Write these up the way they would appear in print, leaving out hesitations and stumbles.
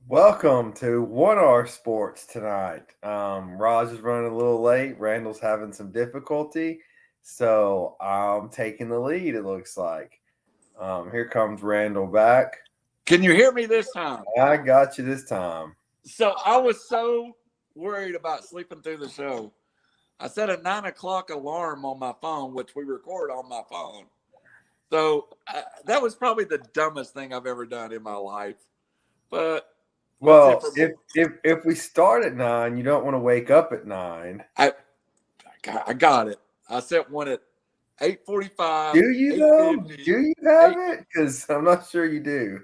Welcome to 1R Sports tonight. Raj is running a little late. Randall's having some difficulty, so I'm taking the lead, it looks like. Here comes Randall back. Can you hear me this time? I got you this time. So I was so worried about sleeping through the show. I set a 9 o'clock alarm on my phone, which we record on my phone. So that was probably the dumbest thing I've ever done in my life. But Well, if we start at 9, you don't want to wake up at 9. I got it. I set one at 8:45. Do you though? Do you have it? Because I'm not sure you do.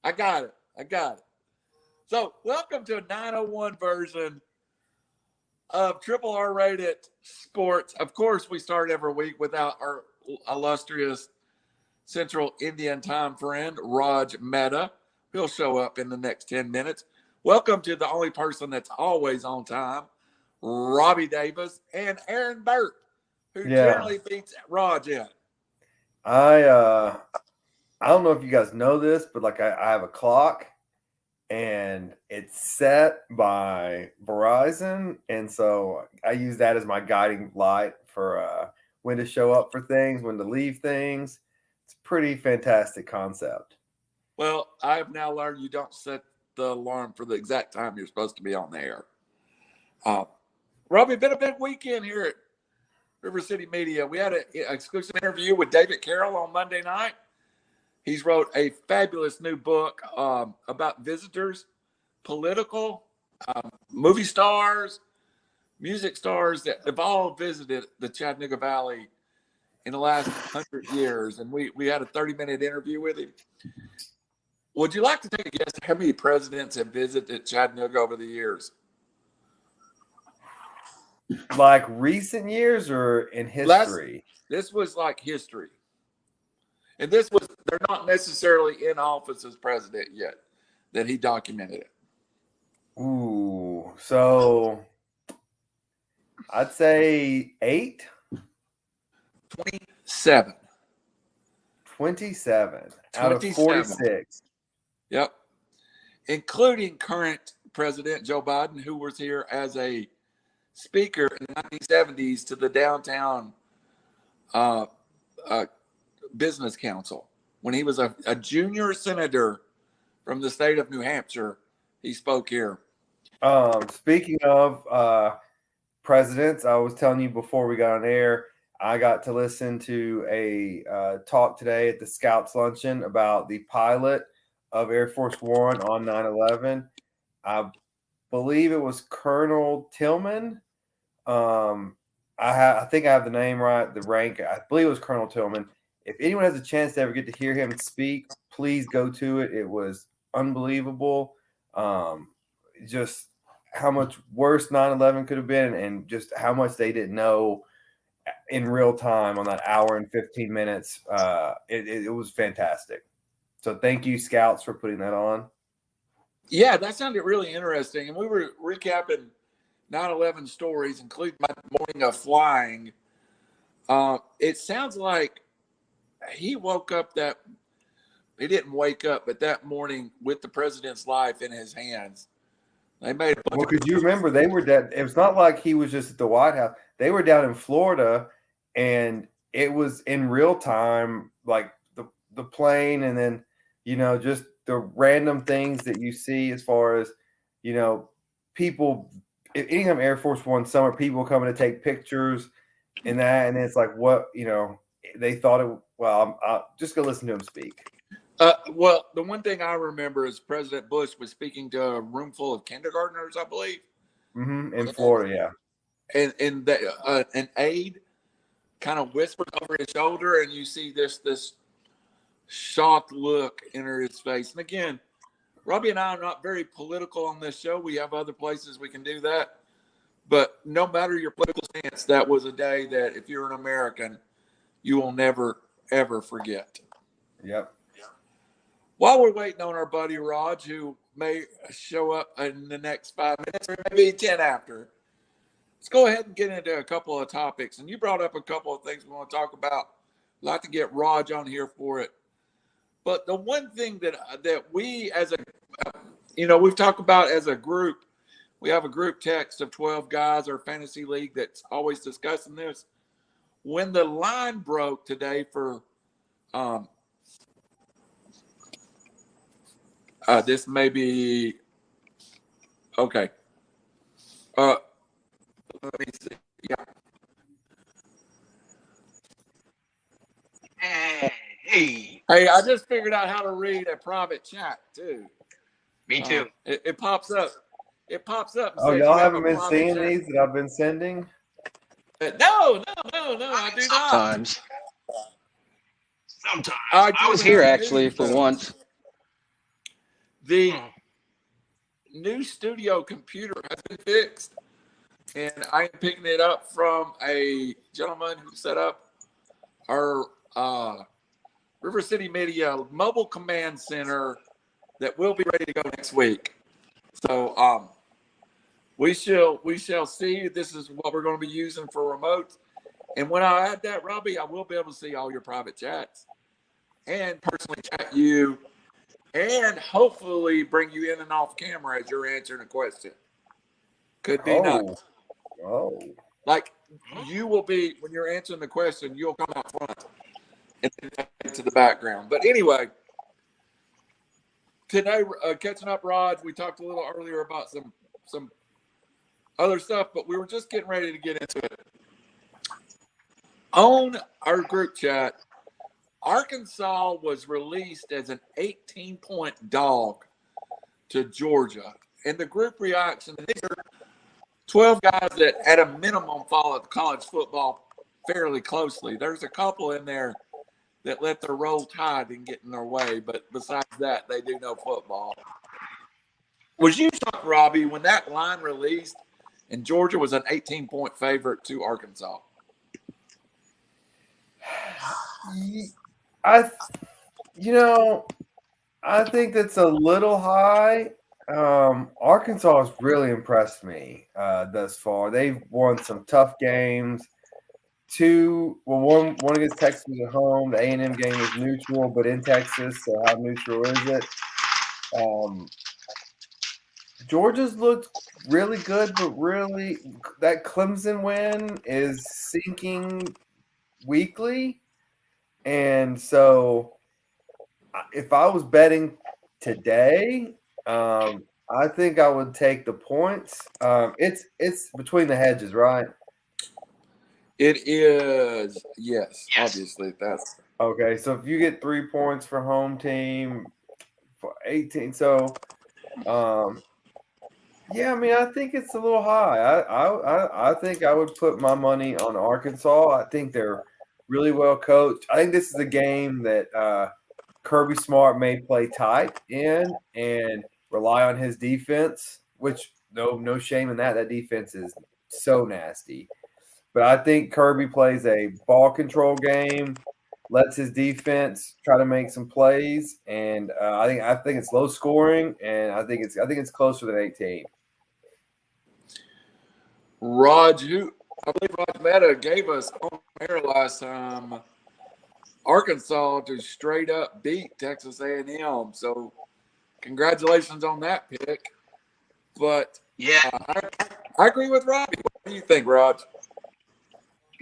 I got it. So welcome to a 901 version of Triple R Rated Sports. Of course, we start every week without our illustrious Central Indian Time friend, Raj Mehta. He'll show up in the next 10 minutes. Welcome to the only person that's always on time, Robbie Davis, and Aaron Burt, who generally beats Raj in. I don't know if you guys know this, but I have a clock and it's set by Verizon. And so I use that as my guiding light for when to show up for things, when to leave things. It's a pretty fantastic concept. Well, I've now learned you don't set the alarm for the exact time you're supposed to be on the air. Robbie, been a big weekend here at River City Media. We had an exclusive interview with David Carroll on Monday night. He's wrote a fabulous new book about visitors, political, movie stars, music stars that have all visited the Chattanooga Valley in the last 100 years. And we had a 30-minute interview with him. Would you like to take a guess how many presidents have visited Chattanooga over the years? Like recent years or in history? This was like history. And they're not necessarily in office as president yet, that he documented it. Ooh, so I'd say 8? 27. 27 out of 46. Yep. Including current President Joe Biden, who was here as a speaker in the 1970s to the downtown business council. When he was a junior senator from the state of New Hampshire, he spoke here. Speaking of presidents, I was telling you before we got on air, I got to listen to a talk today at the Scouts Luncheon about the pilot of Air Force One on 9/11. I believe it was Colonel Tillman. I think I have the name right, the rank. I believe it was Colonel Tillman. If anyone has a chance to ever get to hear him speak, please go to it. It was unbelievable. Just how much worse 9/11 could have been and just how much they didn't know in real time on that hour and 15 minutes. It was fantastic. So thank you, Scouts, for putting that on. Yeah, that sounded really interesting. And we were recapping 9/11 stories, including my morning of flying. It sounds like he woke up he didn't wake up, but that morning with the president's life in his hands. They made well, because you remember they were dead. It was not like he was just at the White House. They were down in Florida, and it was in real time, like the plane, and then just the random things that you see as far as people. Anytime Air Force One summer, people coming to take pictures and that, and it's like what they thought it. Well, I'll just go listen to him speak. Well, the one thing I remember is President Bush was speaking to a room full of kindergartners, I believe. In Florida, yeah. And an aide kind of whispered over his shoulder, and you see this shocked look enter his face. And again, Robbie and I are not very political on this show. We have other places we can do that. But no matter your political stance, that was a day that if you're an American, you will never, ever forget. Yep. While we're waiting on our buddy Raj, who may show up in the next 5 minutes or maybe 10 after, let's go ahead and get into a couple of topics. And you brought up a couple of things we want to talk about. I'd like to get Raj on here for it. But the one thing that we as a we've talked about as a group, we have a group text of 12 guys, our fantasy league, that's always discussing this. When the line broke today for this may be okay. Let me see. Yeah. Hey, I just figured out how to read a private chat too. me too. It pops up. It pops up. And Oh, says y'all you have haven't a been private seeing chat. these that I've been sending? No, I do not. Sometimes. I I was do here have actually news, for though. once. The new studio computer has been fixed, and I am picking it up from a gentleman who set up our River City Media mobile command center that will be ready to go next week. So we shall see. This is what we're going to be using for remotes. And when I add that, Robbie, I will be able to see all your private chats and personally chat you, and hopefully bring you in and off camera as you're answering a question. Could be nuts. Oh. Like you will be, when you're answering the question, you'll come out front and into the background. But anyway, today, catching up, Rod, we talked a little earlier about some other stuff, but we were just getting ready to get into it. On our group chat, Arkansas was released as an 18-point dog to Georgia. And the group reaction, and these are 12 guys that at a minimum follow college football fairly closely. There's a couple in there that let their Roll Tide and get in their way, but besides that, they do know football. Was you shocked, Robbie, when that line released and Georgia was an 18-point favorite to Arkansas? I think that's a little high. Arkansas has really impressed me thus far. They've won some tough games. One against Texas at home. The A&M game was neutral, but in Texas, so how neutral is it? Georgia's looked really good, but really that Clemson win is sinking weekly. And so if I was betting today, I think I would take the points. It's between the hedges, right? It is, yes. Obviously. That's okay. So if you get 3 points for home team for 18, so yeah, I mean, I think it's a little high. I think I would put my money on Arkansas. I think they're really well coached. I think this is a game that Kirby Smart may play tight in and rely on his defense, which no shame in that. That defense is so nasty. But I think Kirby plays a ball control game, lets his defense try to make some plays, and I think it's low scoring, and I think it's closer than 18. Rod, I believe Rod Meta gave us on air last time Arkansas to straight up beat Texas A&M. So congratulations on that pick. But Yeah, I agree with Robbie. What do you think, Rod?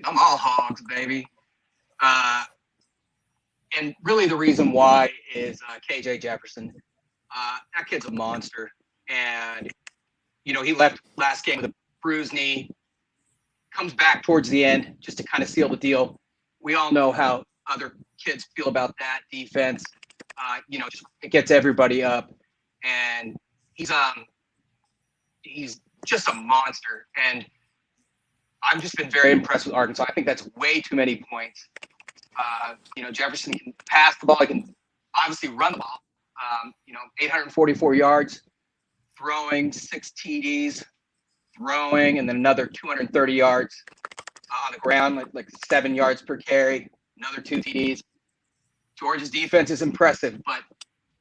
I'm all hogs, baby. And really the reason why is KJ Jefferson. That kid's a monster. And, he left last game with a bruised knee, comes back towards the end just to kind of seal the deal. We all know how other kids feel about that defense. It gets everybody up. And he's just a monster. And I've just been very impressed with Arkansas. I think that's way too many points. Jefferson can pass the ball. He can obviously run the ball. 844 yards, throwing 6 TDs, throwing, and then another 230 yards on the ground, like 7 yards per carry, another 2 TDs. Georgia's defense is impressive, but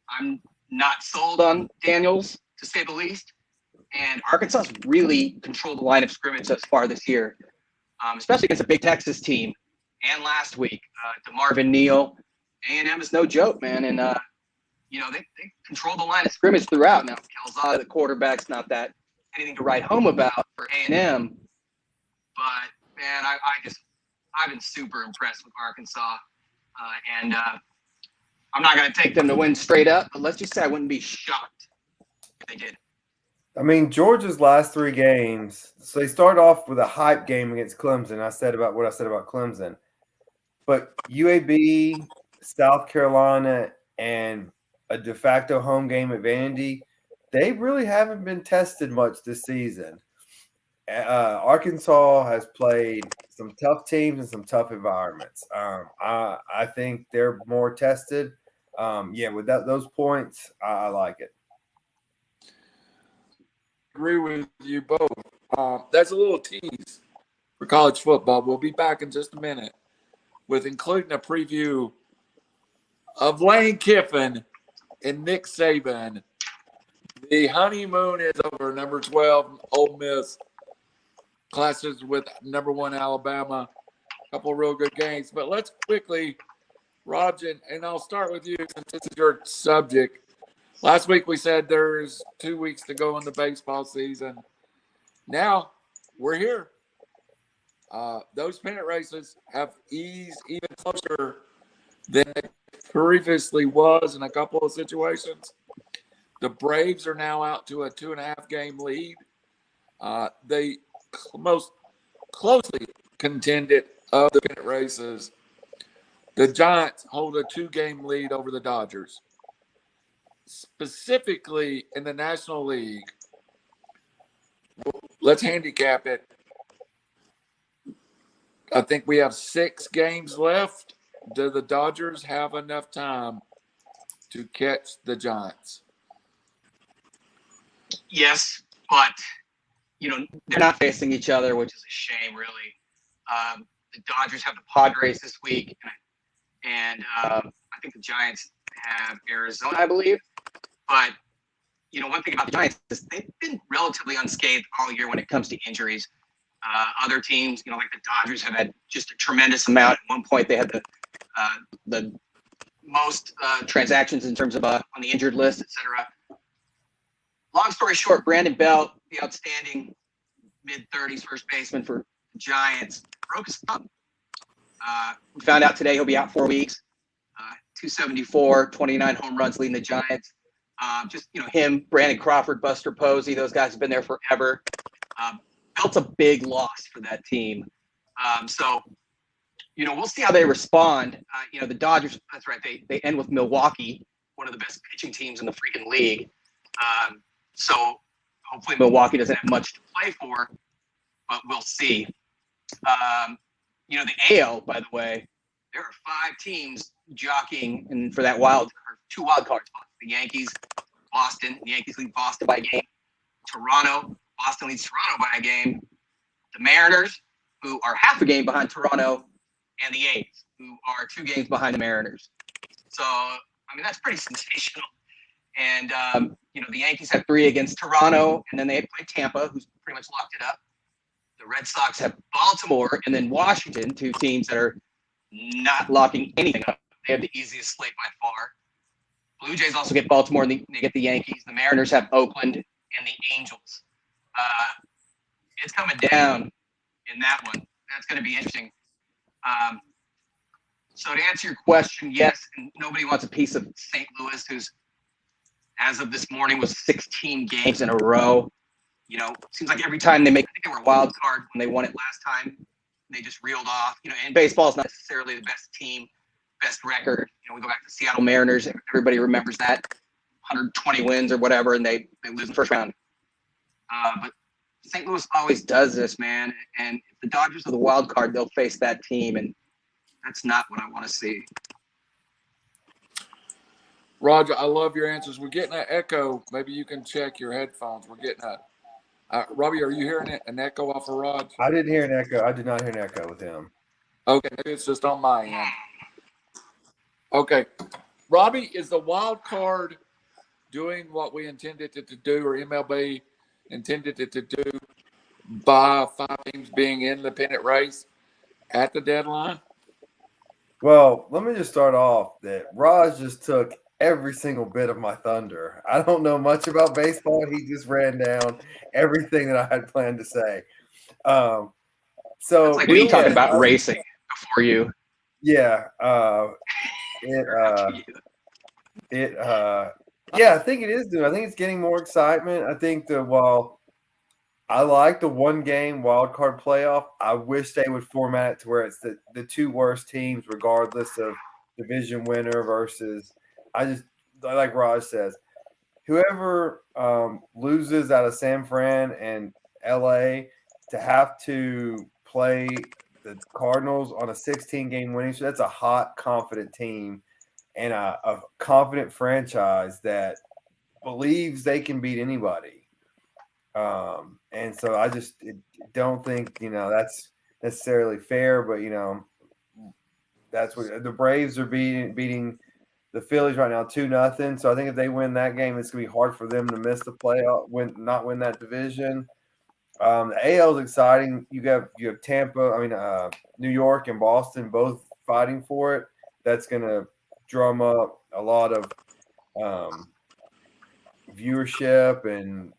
I'm not sold on Daniels, to say the least. And Arkansas's really controlled the line of scrimmage thus far this year, especially against a big Texas team. And last week, DeMarvin Neal, A&M is no joke, man. And, they control the line of scrimmage throughout. Now, Calzada, the quarterback's not that anything to write home about for A&M. But, man, I've been super impressed with Arkansas. And I'm not going to take them to win straight up, but let's just say I wouldn't be shocked if they did. I mean, Georgia's last 3 games, so they start off with a hype game against Clemson. I said about what I said about Clemson. But UAB, South Carolina, and a de facto home game at Vandy, they really haven't been tested much this season. Arkansas has played some tough teams and some tough environments. I think they're more tested. With those points, I like it. Agree with you both. That's a little tease for college football. We'll be back in just a minute with including a preview of Lane Kiffin and Nick Saban. The honeymoon is over. Number 12, Ole Miss clashes with number 1 Alabama. A couple of real good games. But let's quickly, Raj, and I'll start with you since this is your subject. Last week we said there's 2 weeks to go in the baseball season. Now we're here. Those pennant races have eased even closer than it previously was in a couple of situations. The Braves are now out to a 2.5 game lead. They most closely contended of the pennant races. The Giants hold a 2-game lead over the Dodgers. Specifically in the National League, let's handicap it. I think we have 6 games left. Do the Dodgers have enough time to catch the Giants? Yes, but, they're not facing each other, which is a shame, really. The Dodgers have the Padres this week, and I think the Giants have Arizona, I believe. But, one thing about the Giants is they've been relatively unscathed all year when it comes to injuries. Other teams, like the Dodgers, have had just a tremendous amount. At one point, they had the most transactions in terms of on the injured list, et cetera. Long story short, Brandon Belt, the outstanding mid-30s first baseman for the Giants, broke his thumb. We found out today he'll be out 4 weeks. 274, 29 home runs leading the Giants. Him, Brandon Crawford, Buster Posey, those guys have been there forever. Belt's a big loss for that team. We'll see how they respond. The Dodgers, that's right, they end with Milwaukee, one of the best pitching teams in the freaking league. So hopefully Milwaukee doesn't have much to play for, but we'll see. The AL, by the way, there are 5 teams jockeying and for that 2 wild card spots. The Yankees, Boston. The Yankees lead Boston by a game. Toronto. Boston leads Toronto by a game. The Mariners, who are half a game behind Toronto, and the A's, who are 2 games behind the Mariners. So, that's pretty sensational. And, the Yankees have 3 against Toronto, and then they play Tampa, who's pretty much locked it up. The Red Sox have Baltimore, and then Washington, 2 teams that are not locking anything up. They have the easiest slate by far. Blue Jays also get Baltimore, and they get the Yankees. The Mariners have Oakland and the Angels. It's coming down in that one. That's going to be interesting. So to answer your question, yes, and nobody wants a piece of St. Louis, who's, as of this morning, was 16 games in a row. Seems like every time I think they were a wild card when they won it last time, they just reeled off. And baseball is not necessarily the best team, best record. We go back to Seattle Mariners. Everybody remembers that 120 wins or whatever, and they lose in the first round. But St. Louis always does this, man. And if the Dodgers are the wild card, they'll face that team, and that's not what I want to see. Roger, I love your answers. We're getting an echo. Maybe you can check your headphones. We're getting Robbie, are you hearing an echo off of Rod? I didn't hear an echo. I did not hear an echo with him. Okay, maybe it's just on my end. Okay. Robbie, is the wild card doing what we intended it to do, or MLB intended it to do, by 5 teams being in the pennant race at the deadline? Well, let me just start off that Raj just took every single bit of my thunder. I don't know much about baseball. He just ran down everything that I had planned to say. So It's like me talking yeah, about racing before you. yeah, yeah, I think it is doing. I think it's getting more excitement. I think while I like the one game wild card playoff, I wish they would format it to where it's the two worst teams, regardless of division winner versus. Like Raj says, whoever loses out of San Fran and LA to have to play the Cardinals on a 16-game winning streak, that's a hot, confident team and a confident franchise that believes they can beat anybody. And so I just don't think, that's necessarily fair, but, that's what the Braves are beating the Phillies right now 2-0. So I think if they win that game, it's gonna be hard for them to miss the playoff, not win that division. The AL is exciting. You have Tampa, New York and Boston both fighting for it. That's gonna drum up a lot of viewership and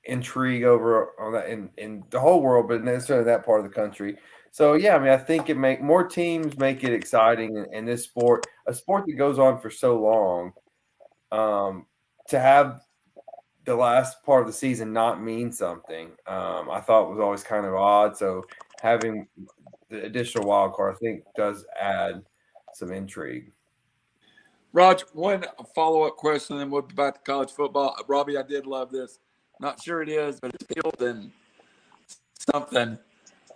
intrigue over on that in the whole world, but necessarily that part of the country. So yeah, I think more teams make it exciting in this sport, a sport that goes on for so long. To have the last part of the season not mean something, I thought was always kind of odd. So having the additional wild card, I think, does add some intrigue. Raj, one follow-up question, and then we'll be back to college football. Robbie, I did love this. Not sure it is, but it's field and something.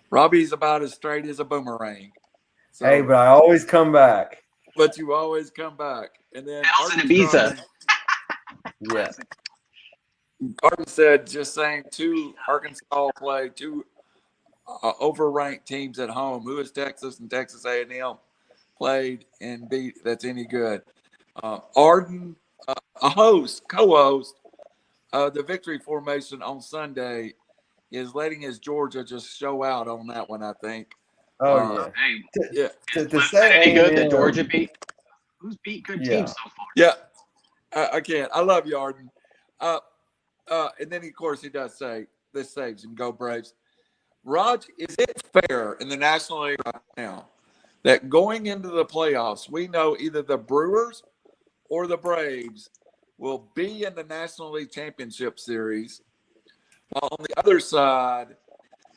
Robbie's about as straight as a boomerang. So, hey, but I always come back. But you always come back. And then Ibiza. Yeah. Arden said, just saying, two Arkansas play, two overranked teams at home. Who is Texas and Texas A&M played and beat that's any good? Arden, a co-host of the Victory Formation on Sunday, is letting his Georgia just show out on that one, I think. Oh, yeah. To say any good that Georgia beat? Who's beat good teams so far? Yeah. I can't. I love you, Arden. And then, of course, he does say, this saves him, go Braves. Raj, is it fair in the National League right now that going into the playoffs, we know either the Brewers or the Braves will be in the National League Championship Series, while on the other side,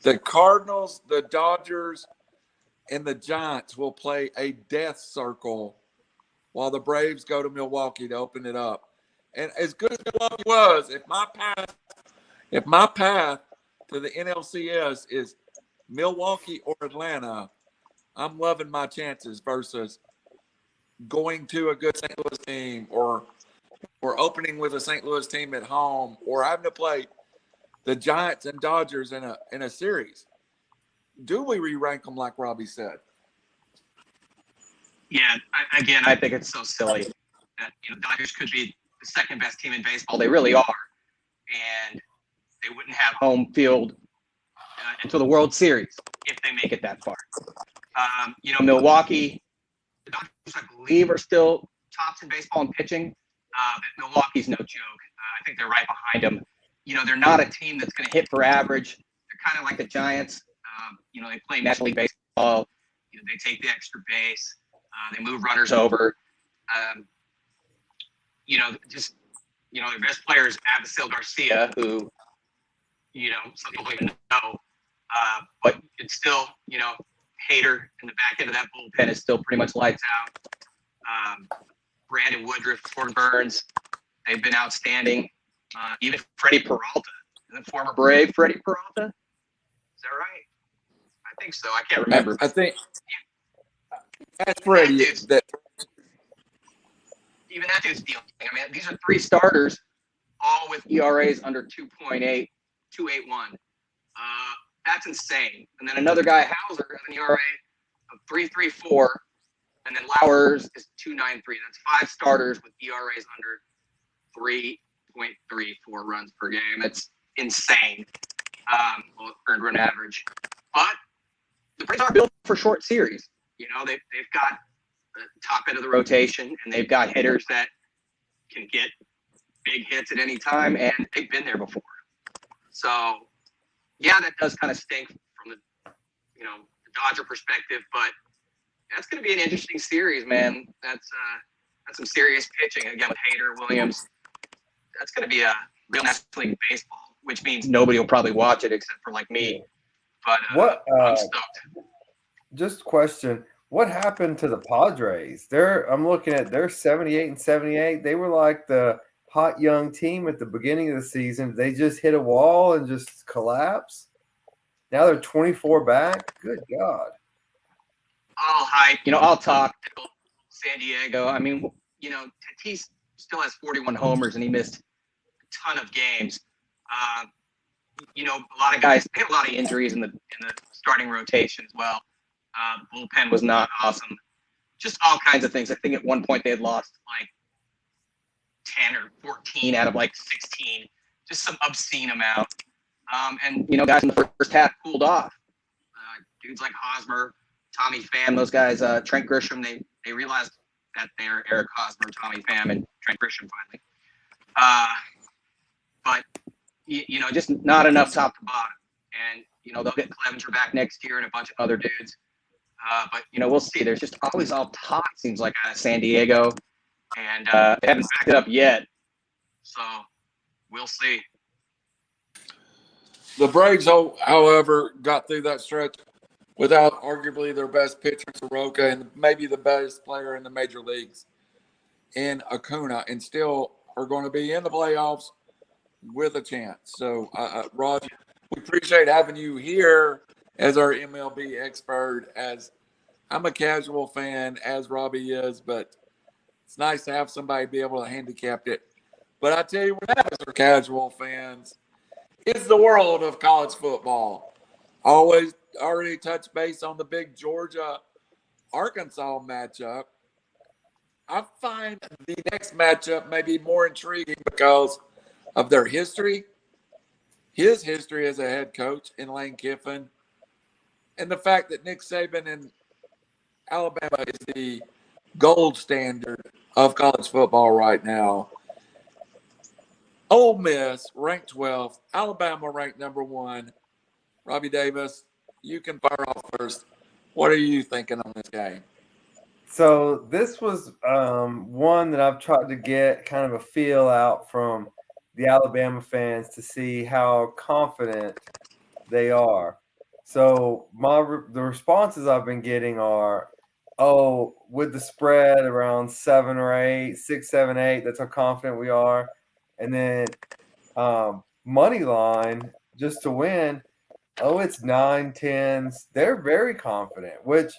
the Cardinals, the Dodgers, and the Giants will play a death circle while the Braves go to Milwaukee to open it up. And as good as Milwaukee was, if my path to the NLCS is Milwaukee or Atlanta, I'm loving my chances versus going to a good St. Louis team or opening with a St. Louis team at home or having to play the Giants and Dodgers in a series. Do we re-rank them like Robbie said? Yeah, I think it's so silly that Dodgers could be the second best team in baseball. They really are, and they wouldn't have home field until the World Series if they make it that far. Milwaukee, the Dodgers, I believe, are still tops in baseball in pitching. But Milwaukee's no joke. I think they're right behind them. They're not a team that's going to hit for average. They're kind of like the Giants. They play National League baseball. They take the extra base. They move runners over. Their best player is Abigail Garcia, who, some people don't even know. But it's still, Hader in the back end of that bullpen is still pretty much lights out. Brandon Woodruff, Corbin Burns, they've been outstanding. Even Freddie Peralta, the former Brave Freddie Peralta. Is that right? I think so. I can't remember. I think that's Freddie. Even that dude's dealing. These are three starters, all with ERAs under 2.8, 2.81. That's insane. And then another guy, Hauser, has an ERA of 3.34, and then Lauers is 2.93. That's five starters with ERAs under 3.34 runs per game. That's insane. Earned run average. But the Braves are built for short series. They've got top end of the rotation, and they've got hitters that can get big hits at any time, and they've been there before. So, yeah, that does kind of stink from the Dodger perspective, but that's going to be an interesting series, man. That's some serious pitching again with Hader, Williams. That's going to be a real National League baseball, which means nobody will probably watch it except for like me. But I'm stoked. Just a question. What happened to the Padres? I'm looking at they're 78 and 78. They were like the hot young team at the beginning of the season. They just hit a wall and just collapsed. Now they're 24 back. Good God. All hype. I'll talk to San Diego. I mean, Tatis still has 41 homers and he missed a ton of games. A lot of guys, they had a lot of injuries in the starting rotation as well. Bullpen was not awesome. Just all kinds of things. I think at one point they had lost like 10 or 14 out of like 16. Just some obscene amount. And guys in the first half cooled off. Dudes like Hosmer, Tommy Pham, those guys, Trent Grisham, they realized that they're Eric Hosmer, Tommy Pham, and Trent Grisham finally. But just not enough top to bottom. And they'll get Clevenger back next year and a bunch of other dudes. But we'll see. There's just always all talk, seems like, out of San Diego, and they haven't backed it up yet. So we'll see. The Braves, however, got through that stretch without arguably their best pitcher, Soroka, and maybe the best player in the major leagues in Acuna, and still are going to be in the playoffs with a chance. So, Robbie, we appreciate having you here as our MLB expert. As I'm a casual fan, as Robbie is, but it's nice to have somebody be able to handicap it. But I tell you what, as our casual fans, it's the world of college football. Already touched base on the big Georgia-Arkansas matchup. I find the next matchup may be more intriguing because of their history, his history as a head coach in Lane Kiffin, and the fact that Nick Saban in Alabama is the gold standard of college football right now. Ole Miss ranked 12th, Alabama ranked number 1. Robbie Davis, you can fire off first. What are you thinking on this game? So this was one that I've tried to get kind of a feel out from the Alabama fans to see how confident they are. So the responses I've been getting are, with the spread around 7 or 8, 6, 7, 8, that's how confident we are. And then money line just to win, it's 9, 10s. They're very confident, which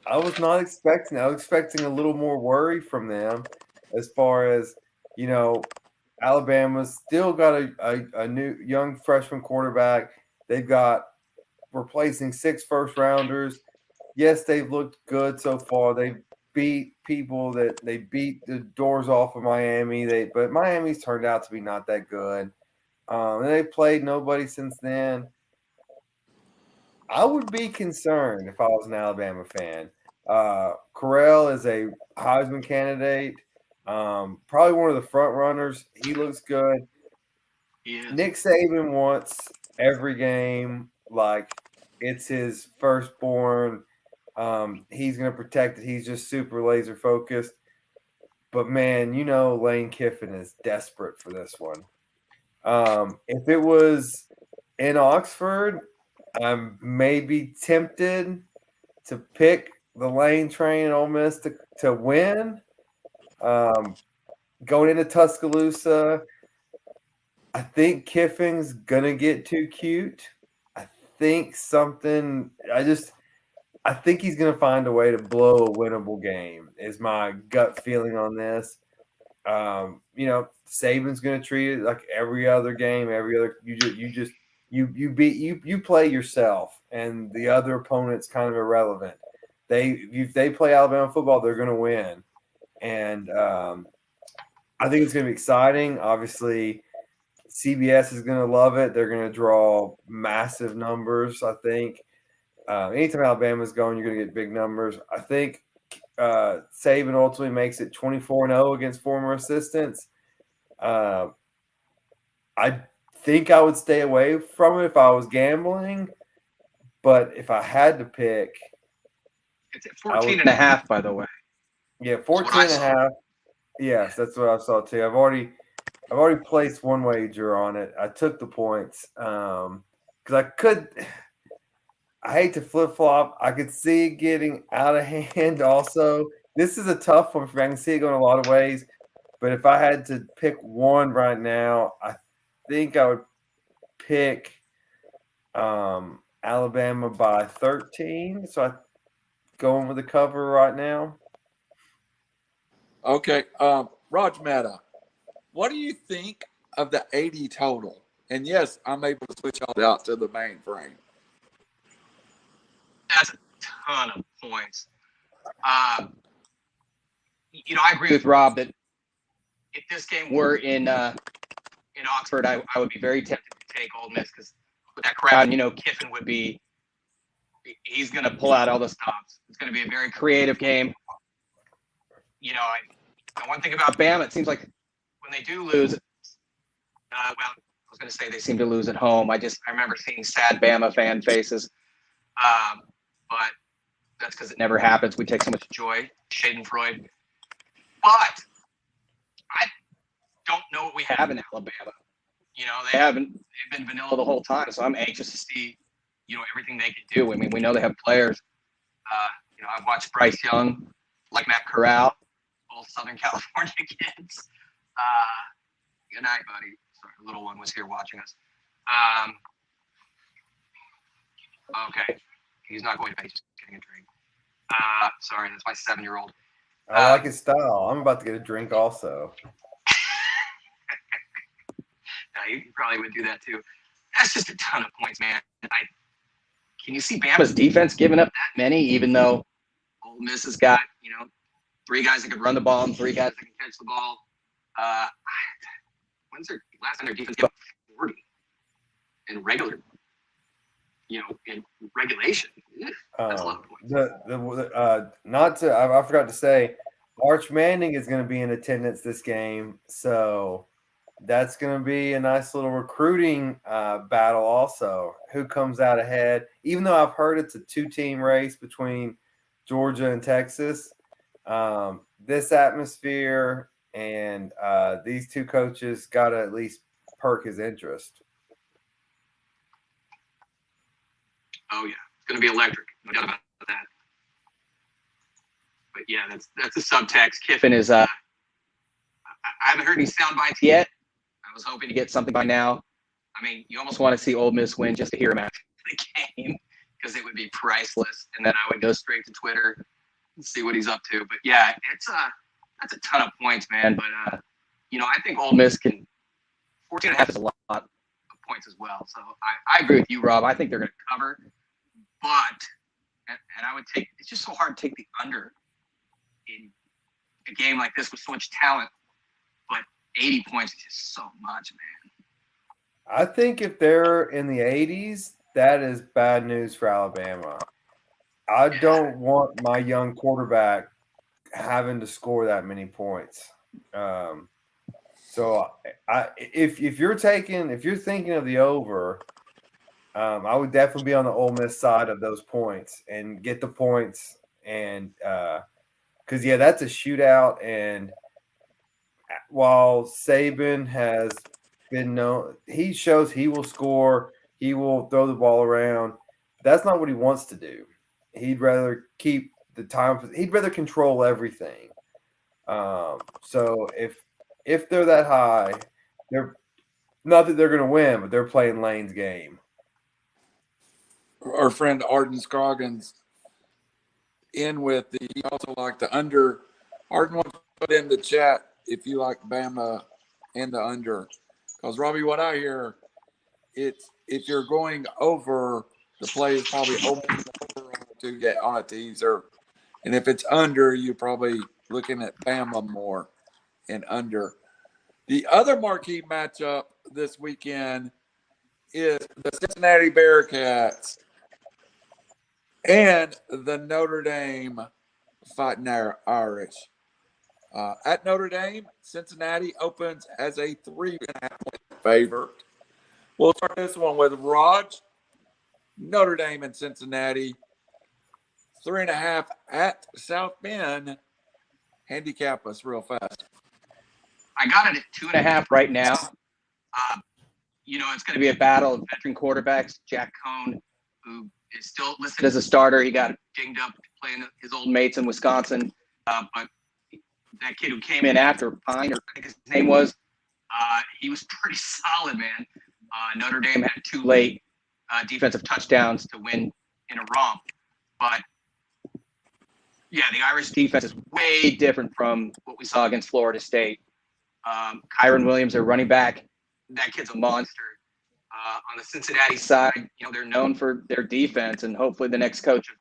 I was not expecting. I was expecting a little more worry from them as far as, Alabama's still got a new young freshman quarterback. They've got replacing 6 first-rounders. Yes, they've looked good so far. They've beat people that they beat the doors off of Miami. But Miami's turned out to be not that good. And they've played nobody since then. I would be concerned if I was an Alabama fan. Corral is a Heisman candidate. Probably one of the front runners. He looks good. Yeah. Nick Saban wants every game like it's his firstborn. He's going to protect it. He's just super laser focused. But, man, Lane Kiffin is desperate for this one. If it was in Oxford, I'm maybe tempted to pick the Lane train at Ole Miss to win. Going into Tuscaloosa, I think Kiffin's going to get too cute. I think he's going to find a way to blow a winnable game is my gut feeling on this. Saban's going to treat it like every other game, you play yourself and the other opponent's kind of irrelevant. If they play Alabama football, they're going to win. And I think it's going to be exciting. Obviously, CBS is going to love it. They're going to draw massive numbers, I think. Anytime Alabama's going, you're going to get big numbers. I think Saban ultimately makes it 24-0 against former assistants. I think I would stay away from it if I was gambling, but if I had to pick, it's at 14.5, by the way. Yeah, 14.5. Yes, that's what I saw too. I've already placed one wager on it. I took the points because I hate to flip flop. I could see it getting out of hand. Also, this is a tough one for me. I can see it going a lot of ways, but if I had to pick one right now, I think I would pick Alabama by 13. So I'm going with the cover right now. Okay. Raj Mehta, what do you think of the 80 total? And yes, I'm able to switch all out to the mainframe. That's a ton of points. I agree with Rob that if this game were in Oxford, I would be very tempted to take Ole Miss because with that crowd, Kiffin would be he's going to pull out all the stops. It's going to be a very creative game. One thing about Bama, it seems like when they do lose, I was going to say they seem to lose at home. I remember seeing sad Bama fan faces, but that's because it never happens. We take so much joy, Schadenfreude. But I don't know what we have in Alabama. They've been vanilla the whole time, so I'm anxious to see, everything they can do. I mean, we know they have players. I've watched Bryce Young, like Matt Corral, both Southern California kids. Good night, buddy. Sorry, the little one was here watching us. Okay. He's not going to bed. He's just getting a drink. Sorry, that's my 7-year-old. I like his style. I'm about to get a drink also. You probably would do that too. That's just a ton of points, man. Can you see Bama's defense giving up that many, even though Ole Miss has got, 3 guys that can run the ball and 3 guys that can catch the ball? When's their last time their defense gave up 40 in regular, in regulation? That's a lot of points. I forgot to say, Arch Manning is going to be in attendance this game, so that's going to be a nice little recruiting battle also. Who comes out ahead? Even though I've heard it's a 2-team race between Georgia and Texas, this atmosphere and these 2 coaches got to at least perk his interest. Oh, yeah. It's going to be electric. No doubt about that. But, yeah, that's a subtext. Kiffin is I haven't heard any sound bites yet. I was hoping to get something by now. I mean, you almost want to see Ole Miss win just to hear him after the game because it would be priceless. And then I would go straight to Twitter and see what he's up to. But, yeah, that's a ton of points, man. But, I think Ole Miss can – 14.5 is a lot of points as well. So I agree with you, Rob. I think they're going to cover. But – and I would take – it's just so hard to take the under in a game like this with so much talent. But 80 points is just so much, man. I think if they're in the 80s, that is bad news for Alabama. I don't want my young quarterback having to score that many points. So if you're thinking of the over, I would definitely be on the Ole Miss side of those points and get the points. And because that's a shootout. And while Saban has been known, he shows he will score, he will throw the ball around. That's not what he wants to do. He'd rather keep the time. He'd rather control everything. So if they're that high, they're not that they're going to win, but they're playing Lane's game. Our friend Arden Scroggins in with he also liked the under. Arden wants to put in the chat if you like Bama and the under. Because, Robbie, what I hear, it's if you're going over, the play is probably over to get on a teaser. And if it's under, you're probably looking at Bama more and under. The other marquee matchup this weekend is the Cincinnati Bearcats and the Notre Dame Fighting Irish. At Notre Dame, Cincinnati opens as a 3.5-point favorite. We'll start this one with Raj. Notre Dame and Cincinnati, 3.5 at South Bend. Handicap us real fast. I got it at 2.5 right now. It's going to be a battle of veteran quarterbacks. Jack Cohn, who is still listed as a starter, he got dinged up playing his old mates in Wisconsin. But that kid who came in after Pine, or I think his name was, he was pretty solid, man. Notre Dame had 2 late defensive touchdowns to win in a romp. But, yeah, the Irish defense is way different from what we saw against Florida State. Kyron Williams, their running back, that kid's a monster. On the Cincinnati side, they're known for their defense, and hopefully the next coach of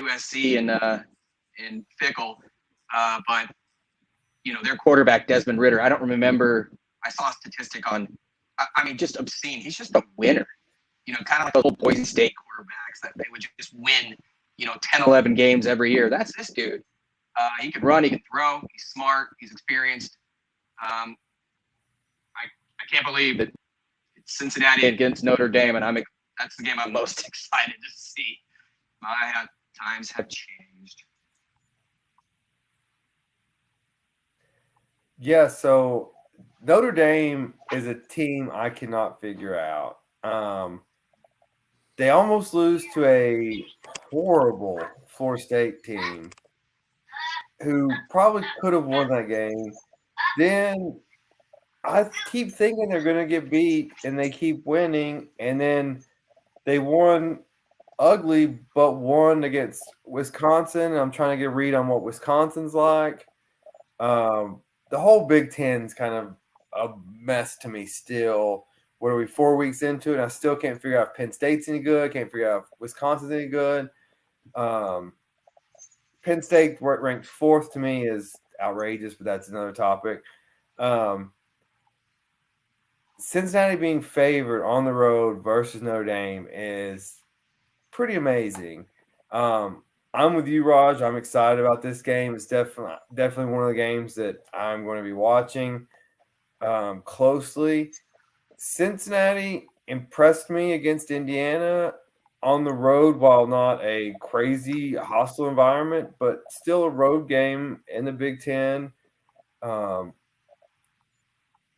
USC and Fickle. But their quarterback Desmond Ridder, I don't remember. I saw a statistic on. Just obscene. He's just a winner. Kind of like those old Boise State quarterbacks that they would just win. 10, 11 games every year. That's this dude. He can run. He can throw. He's smart. He's experienced. I can't believe that it's Cincinnati against Notre Dame, and that's the game I'm most excited to see. My times have changed. Yeah, so Notre Dame is a team I cannot figure out. They almost lose to a horrible Florida State team who probably could have won that game. Then I keep thinking they're going to get beat, and they keep winning, and then they won ugly, but won against Wisconsin. I'm trying to get a read on what Wisconsin's like. The whole Big Ten's kind of a mess to me still. What are we, 4 weeks into it? I still can't figure out if Penn State's any good. Can't figure out if Wisconsin's any good. Penn State ranked 4th to me is outrageous, but that's another topic. Cincinnati being favored on the road versus Notre Dame is pretty amazing. I'm with you, Raj. I'm excited about this game. It's definitely one of the games that I'm going to be watching closely. Cincinnati impressed me against Indiana on the road, while not a crazy hostile environment, but still a road game in the Big Ten. And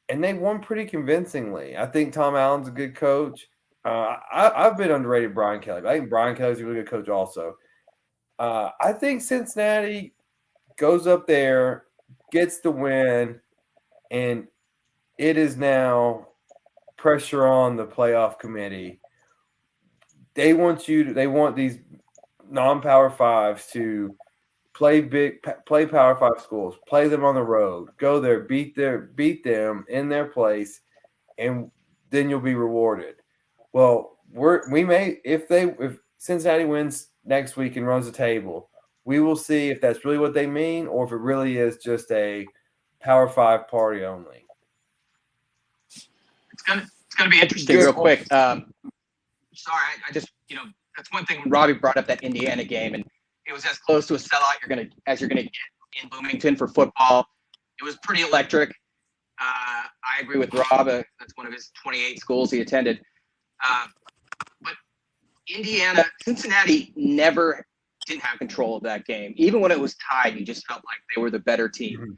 they won pretty convincingly. I think Tom Allen's a good coach. I've been underrated Brian Kelly, but I think Brian Kelly's a really good coach also. I think Cincinnati goes up there, gets the win, and it is now pressure on the playoff committee. They want these non-power fives to play Power 5 schools, play them on the road, go there, beat them in their place, and then you'll be rewarded. Well, if Cincinnati wins next week and runs the table, we will see if that's really what they mean or if it really is just a Power 5 party only. It's gonna be interesting. Real quick. Sorry, I just that's one thing when Robbie brought up that Indiana game, and it was as close to a sellout as you're gonna get in Bloomington for football. It was pretty electric. I agree with Rob. That's one of his 28 schools he attended. But Cincinnati never didn't have control of that game. Even when it was tied, you just felt like they were the better team. Mm-hmm.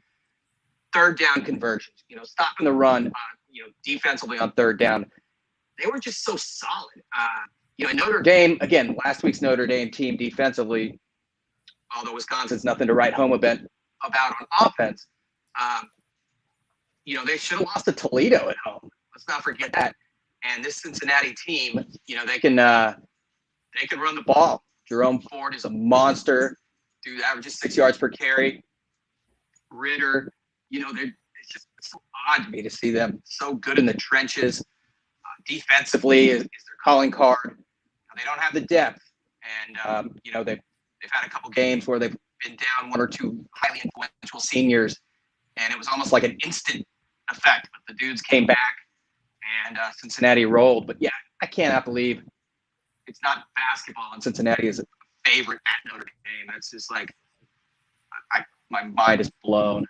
Third down conversions, stopping the run, defensively on third down. They were just so solid. Notre Dame, again, last week's Notre Dame team defensively, although Wisconsin's nothing to write home about on offense, they should have lost to Toledo at home. Let's not forget that. And this Cincinnati team, they can run the ball. Jerome Ford is a monster. Dude averages 6 yards per carry. Ridder, it's just so odd to me to see them so good in the trenches. Defensively is their calling card. They don't have the depth, and they've had a couple games where they've been down one or two highly influential seniors, and it was almost like an instant effect. But the dudes came back, and Cincinnati rolled. But yeah, I cannot believe it's not basketball, and Cincinnati is a favorite at Notre Dame. That's just like my mind is blown.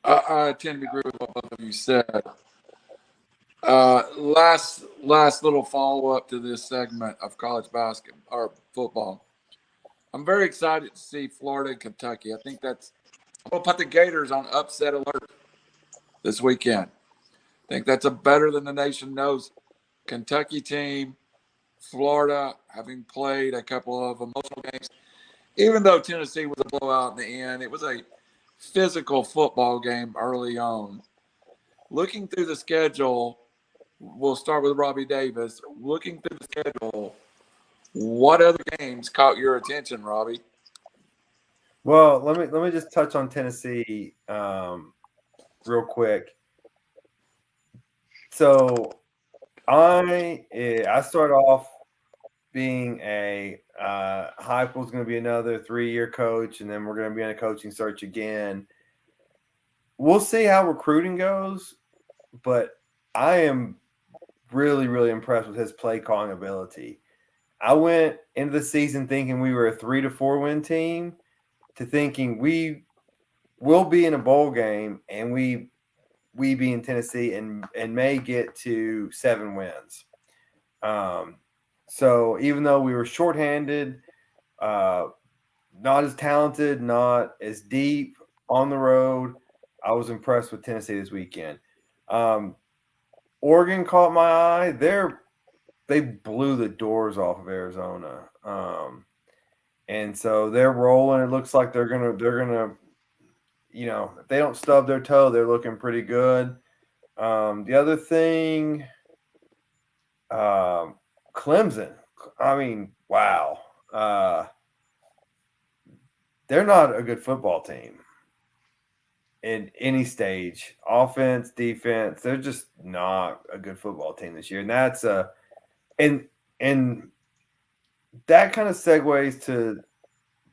I tend to agree with what both of you said. Last little follow up to this segment of college basketball or football. I'm very excited to see Florida and Kentucky. I think we'll put the Gators on upset alert this weekend. I think that's a better than the nation knows Kentucky team. Florida, having played a couple of emotional games, even though Tennessee was a blowout in the end, it was a physical football game early on. Looking through the schedule, we'll start with Robbie Davis. Looking through the schedule, what other games caught your attention, Robbie? Well, let me just touch on Tennessee real quick. So I start off being a Heupel's going to be another 3-year coach, and then we're going to be on a coaching search again. We'll see how recruiting goes, but I am really, really impressed with his play calling ability. I went into the season thinking we were a 3 to 4 win team to thinking we will be in a bowl game and we be in Tennessee and may get to 7 wins. So even though we were shorthanded, not as talented, not as deep on the road, I was impressed with Tennessee this weekend. Oregon caught my eye. They blew the doors off of Arizona, and so they're rolling. It looks like they're gonna, if they don't stub their toe, they're looking pretty good. The other thing, Clemson. I mean, wow. They're not a good football team in any stage, offense, defense. They're just not a good football team this year, and that's and that kind of segues to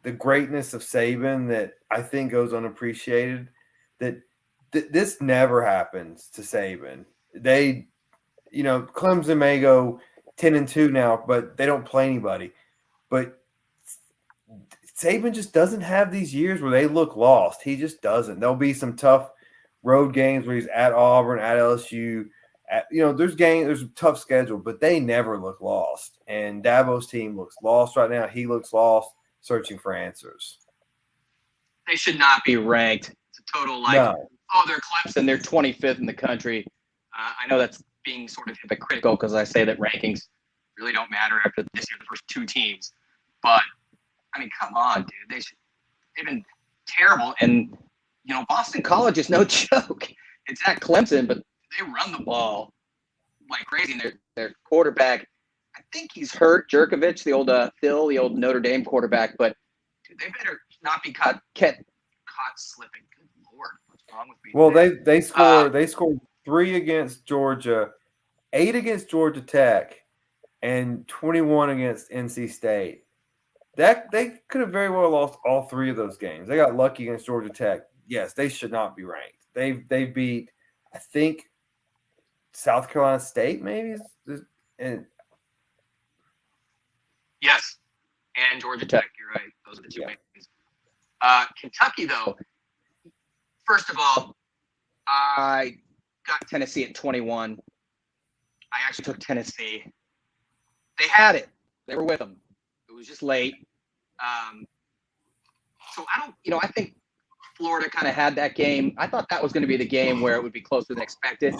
the greatness of Saban that I think goes unappreciated. That this never happens to Saban. Clemson may go 10-2 now, but they don't play anybody. But Saban just doesn't have these years where they look lost. He just doesn't. There'll be some tough road games where he's at Auburn, at LSU. There's a tough schedule, but they never look lost. And Dabo's team looks lost right now. He looks lost, searching for answers. They should not be ranked. It's a total they're Clemson. They're 25th in the country. I know that's being sort of hypocritical because I say that rankings really don't matter after this year, the first 2 teams. But I mean, come on, dude. They've been terrible. And, Boston College is no joke. It's at Clemson, but they run the ball like crazy. And their quarterback, I think he's hurt, Jerkovich, the old Phil, the old Notre Dame quarterback. But, dude, they better not be caught slipping. Good Lord, what's wrong with me? Well, they scored 3 against Georgia, 8 against Georgia Tech, and 21 against NC State. That they could have very well lost all 3 of those games. They got lucky against Georgia Tech. Yes, they should not be ranked. They beat, I think, South Carolina State maybe, and yes, and Georgia Tech. You're right. Those are the 2 games. Kentucky, though. First of all, I got Tennessee at 21. I actually took Tennessee. They had it. They were with them. It was just late. So I think Florida kind of had that game. I thought that was going to be the game where it would be closer than expected.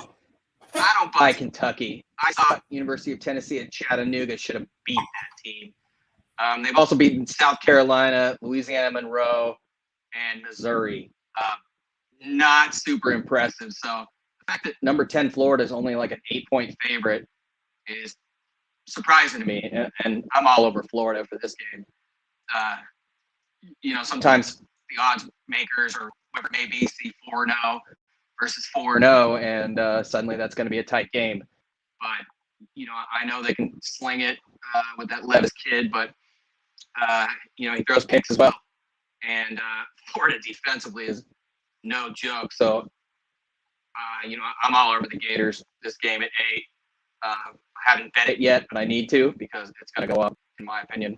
I don't buy Kentucky. I thought University of Tennessee at Chattanooga should have beat that team. They've also beaten South Carolina, Louisiana Monroe, and Missouri. Not super impressive. So the fact that number 10 Florida is only like an 8-point favorite is surprising to me, and I'm all over Florida for this game. Sometimes the odds makers or whoever it may be see 4-0 versus 4-0, and suddenly that's going to be a tight game. But I know they can sling it with that Levis kid, but he throws picks as well, and Florida defensively is no joke. So I'm all over the Gators this game at 8. I haven't bet it yet, but I need to because it's going to go up, in my opinion.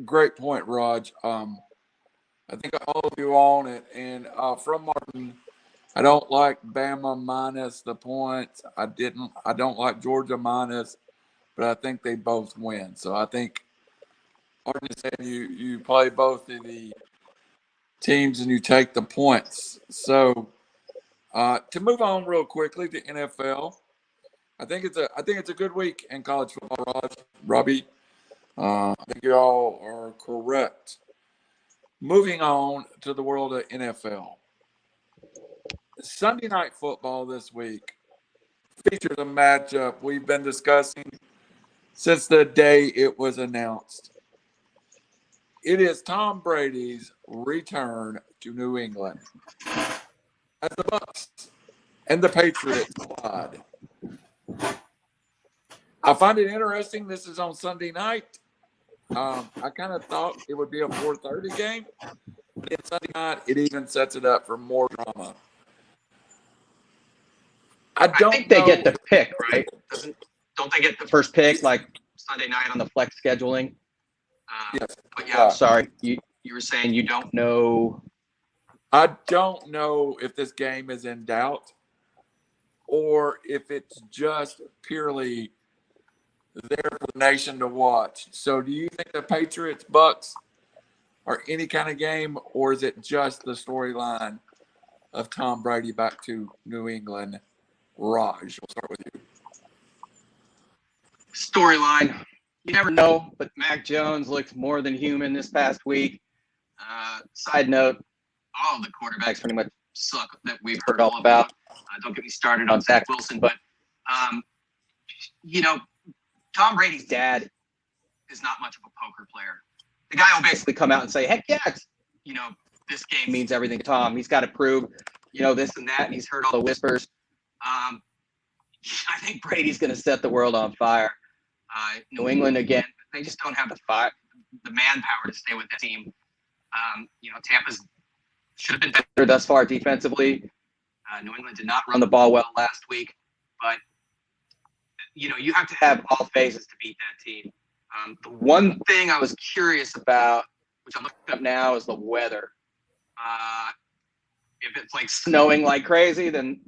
Great point, Raj. I think all of you own it. And from Martin, I don't like Bama minus the points. I don't like Georgia minus, but I think they both win. So I think Martin is saying you play both of the teams and you take the points. So to move on real quickly to NFL, I think it's a good week in college football, Robbie. I think you all are correct. Moving on to the world of NFL. Sunday night football this week features a matchup we've been discussing since the day it was announced. It is Tom Brady's return to New England as the Bucs and the Patriots collide. I find it interesting. This is on Sunday night. I kind of thought it would be a 4:30 game, but it's Sunday night. It even sets it up for more drama. I think they get the pick, right? Don't they get the first pick like Sunday night on the flex scheduling? Yes. But yeah, I'm sorry. You were saying you don't know. I don't know if this game is in doubt or if it's just purely there for the nation to watch. So do you think the Patriots Bucs are any kind of game, or is it just the storyline of Tom Brady back to New England? Raj, we'll start with you. Storyline. You never know, but Mac Jones looked more than human this past week. Side note, all of the quarterbacks pretty much suck that we've heard all about. Don't get me started on Zach Wilson, but, Tom Brady's dad is not much of a poker player. The guy will basically come out and say, heck yeah, this game means everything to Tom. He's got to prove, this and that, and he's heard all the whispers. I think Brady's going to set the world on fire. New England, again, they just don't have the manpower to stay with the team. Tampa's should have been better thus far defensively. New England did not run the ball well last week, but you have to have all phases to beat that team. The one thing I was curious about, which I'm looking up now, is the weather. If it's like snowing like crazy, then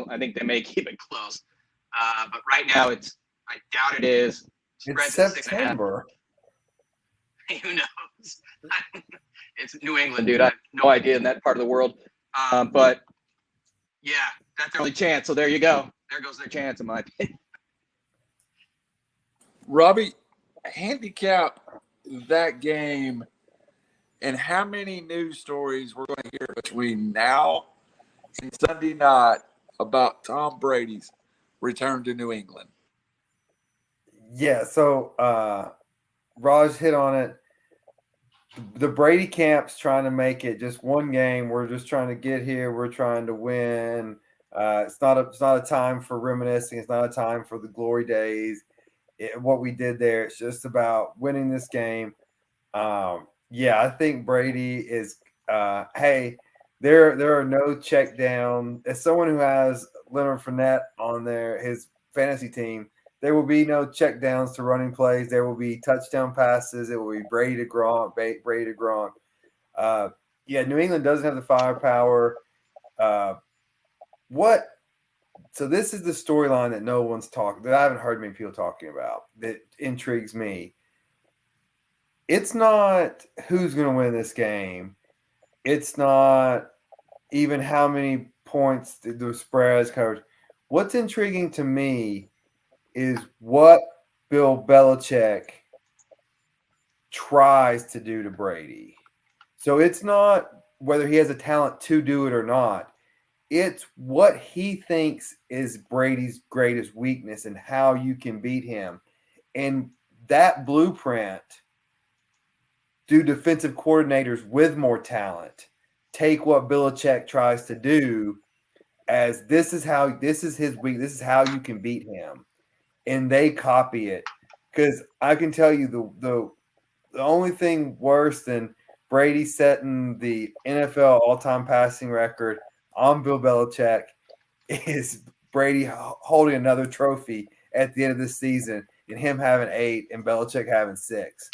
I think they may keep it close. But right now, I doubt it is. It's September. Who knows? It's New England, dude. I have no idea in that part of the world. But yeah, that's their only chance. So there you go. There goes their chance, in my opinion. Robbie, handicap that game and how many news stories we're going to hear between now and Sunday night about Tom Brady's return to New England. Yeah, so Raj hit on it. The Brady camp's trying to make it just one game. We're just trying to get here. We're trying to win. It's not a time for reminiscing. It's not a time for the glory days. What we did there, it's just about winning this game. I think Brady is hey, there are no check down. As someone who has Leonard Fournette on his fantasy team, there will be no check downs to running plays. There will be touchdown passes. It will be Brady to Gronk, Brady to Gronk. New England doesn't have the firepower. So this is the storyline that no one's that I haven't heard many people talking about that intrigues me. It's not who's going to win this game. It's not even how many points the spread is covered. What's intriguing to me is what Bill Belichick tries to do to Brady. So it's not whether he has a talent to do it or not. It's what he thinks is Brady's greatest weakness and how you can beat him. And that blueprint, do defensive coordinators with more talent take what Belichick tries to do as this is his weak. This is how you can beat him. And they copy it. Because I can tell you the only thing worse than Brady setting the NFL all-time passing record on Bill Belichick is Brady holding another trophy at the end of the season and him having 8 and Belichick having 6.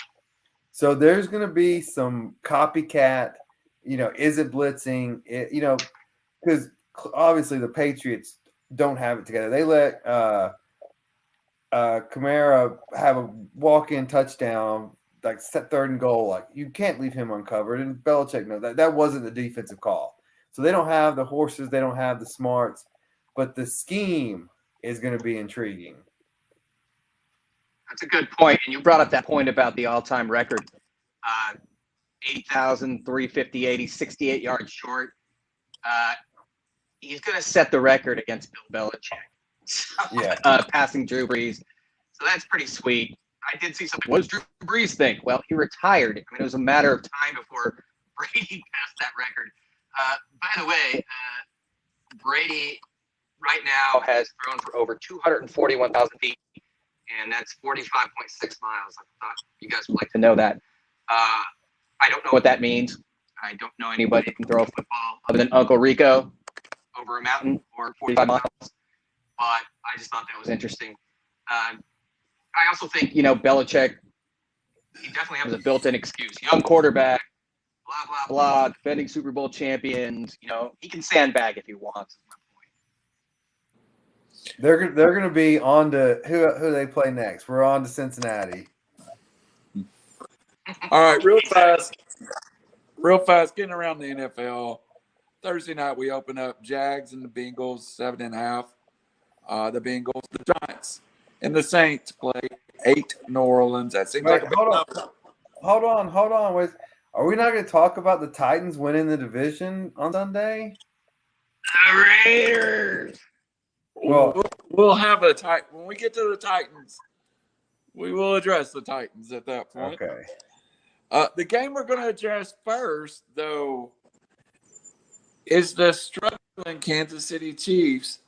So there's going to be some copycat, is it blitzing? Because obviously the Patriots don't have it together. They let Kamara have a walk-in touchdown, like set 3rd and goal. Like, you can't leave him uncovered. And Belichick knows that wasn't the defensive call. So they don't have the horses, they don't have the smarts, but the scheme is going to be intriguing. That's a good point. And you brought up that point about the all-time record. 8,358, he's 68 yards short. He's going to set the record against Bill Belichick. Passing Drew Brees. So that's pretty sweet. I did see something. What does Drew Brees think? Well, he retired. I mean, it was a matter of time before Brady passed that record. By the way, Brady right now has thrown for over 241,000 feet, and that's 45.6 miles. I thought you guys would like to know that. I don't know what that means. I don't know anybody who can throw a football other than Uncle Rico over a mountain or 45 miles. But I just thought that was interesting. I also think, Belichick, he definitely has a built-in excuse. Young quarterback, blah, blah, blah, defending Super Bowl champions. He can sandbag if he wants. They're going to be on to who they play next. We're on to Cincinnati. All right, real fast, getting around the NFL. Thursday night, we open up Jags and the Bengals, 7.5. The Bengals, the Giants, and the Saints play 8 New Orleans. That seems like a big number. Hold on. Wait. Are we not going to talk about the Titans winning the division on Sunday? The Raiders. Well, we'll have a when we get to the Titans. We will address the Titans at that point. Okay. The game we're going to address first, though, is the struggling Kansas City Chiefs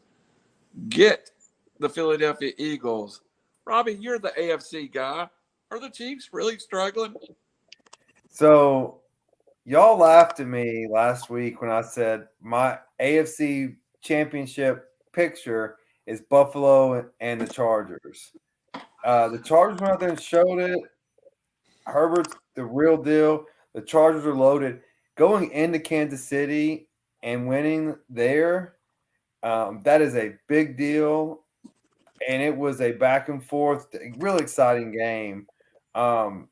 get the Philadelphia Eagles. Robbie, you're the AFC guy. Are the Chiefs really struggling? So y'all laughed at me last week when I said my AFC championship picture is Buffalo and the Chargers. The Chargers went out there and showed it. Herbert's the real deal. The Chargers are loaded. Going into Kansas City and winning there, that is a big deal. And it was a back and forth, really exciting game. LA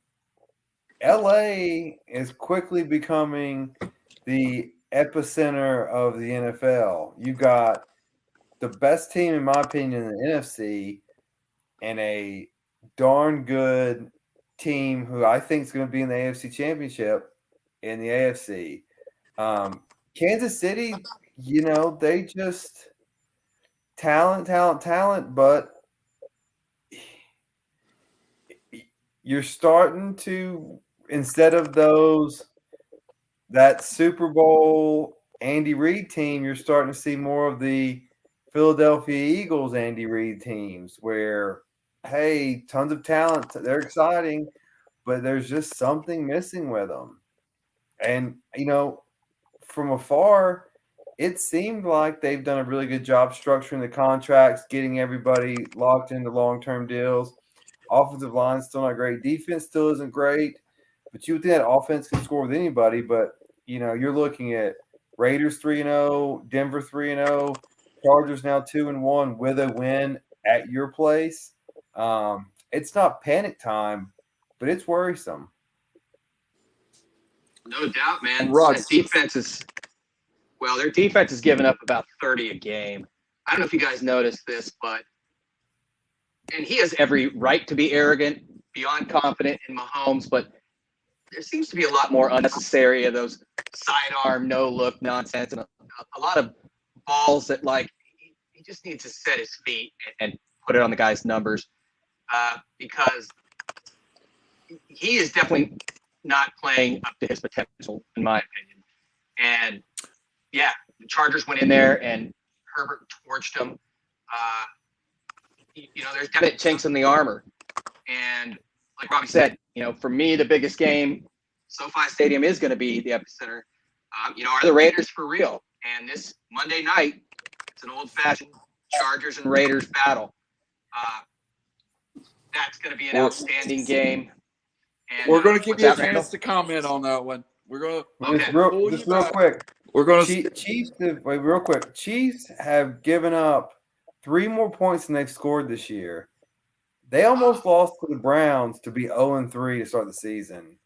is quickly becoming the epicenter of the NFL. You got the best team, in my opinion, in the NFC, and a darn good team who I think is going to be in the AFC Championship in the AFC. Kansas City, they just talent, but you're starting to, instead of that Super Bowl Andy Reid team, you're starting to see more of the Philadelphia Eagles Andy Reid teams where, hey, tons of talent. They're exciting, but there's just something missing with them. And, from afar, it seemed like they've done a really good job structuring the contracts, getting everybody locked into long-term deals. Offensive line still not great. Defense still isn't great. But you would think that offense can score with anybody. But, you're looking at Raiders 3-0, Denver 3-0, Chargers now 2-1 with a win at your place. It's not panic time, but it's worrisome. No doubt, man. Their defense is giving up about 30 a game. I don't know if you guys noticed this, and he has every right to be arrogant, beyond confident in Mahomes, but there seems to be a lot more unnecessary of those sidearm, no-look nonsense, and a lot of balls that, he just needs to set his feet and put it on the guy's numbers because he is definitely not playing up to his potential, in my opinion. And, yeah, the Chargers went in there, and Herbert torched them. There's definite chinks in the armor. And like Robbie said, for me, the biggest game, SoFi Stadium is going to be the epicenter. Are the Raiders for real? And this Monday night, it's an old-fashioned Chargers and Raiders battle. That's going to be an outstanding game. And We're going to give what's you a that, Randall? chance to comment on that one. We're going to Okay. Just real quick. We're going to Chiefs. Wait, real quick. Chiefs have given up 3 more points than they've scored this year. They almost lost to the Browns to be 0-3 to start the season.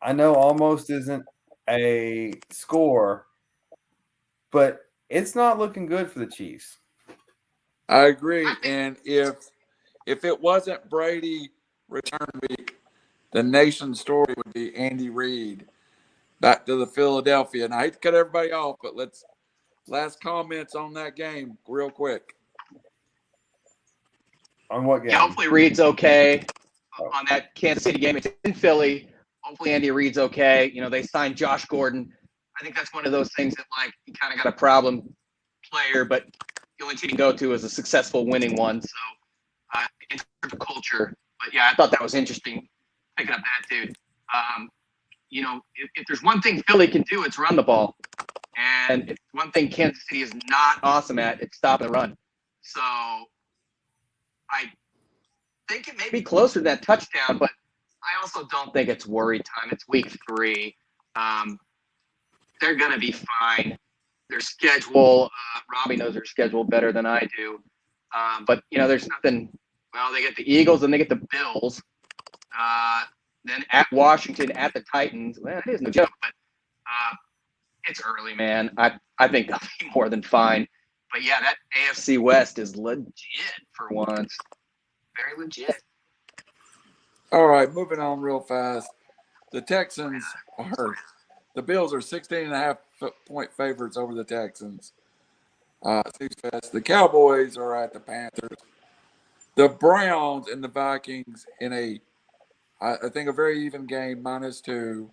I know almost isn't a score, but it's not looking good for the Chiefs. I agree. And if it wasn't Brady return week, the nation's story would be Andy Reid back to the Philadelphia. And I hate to cut everybody off, but last comments on that game real quick. On what game? Yeah, hopefully Reed's okay on that Kansas City game. It's in Philly. Hopefully Andy Reid's okay. You know, they signed Josh Gordon. I think that's one of those things that, like, you kind of got a problem player, but the only team you go to is a successful winning one. So, in terms of culture. But, yeah, I thought that was interesting, picking up that dude. You know, if there's one thing Philly can do, it's run the ball. And if one thing Kansas City is not awesome at, it's stop and run. So I think it may be closer to that touchdown, but I also don't think it's worry time. It's week 3. They're going to be fine. Their schedule, Robbie knows their schedule better than I do. But, you know, there's nothing. Well, they get the Eagles and they get the Bills. Then at Washington, at the Titans. Well, it is no joke, but it's early, man. I think they'll be more than fine. But, yeah, that AFC West is legit for once. Very legit. All right, moving on real fast. The Bills are 16.5-point favorites over the Texans. The Cowboys are at the Panthers. The Browns and the Vikings in I think a very even game, -2.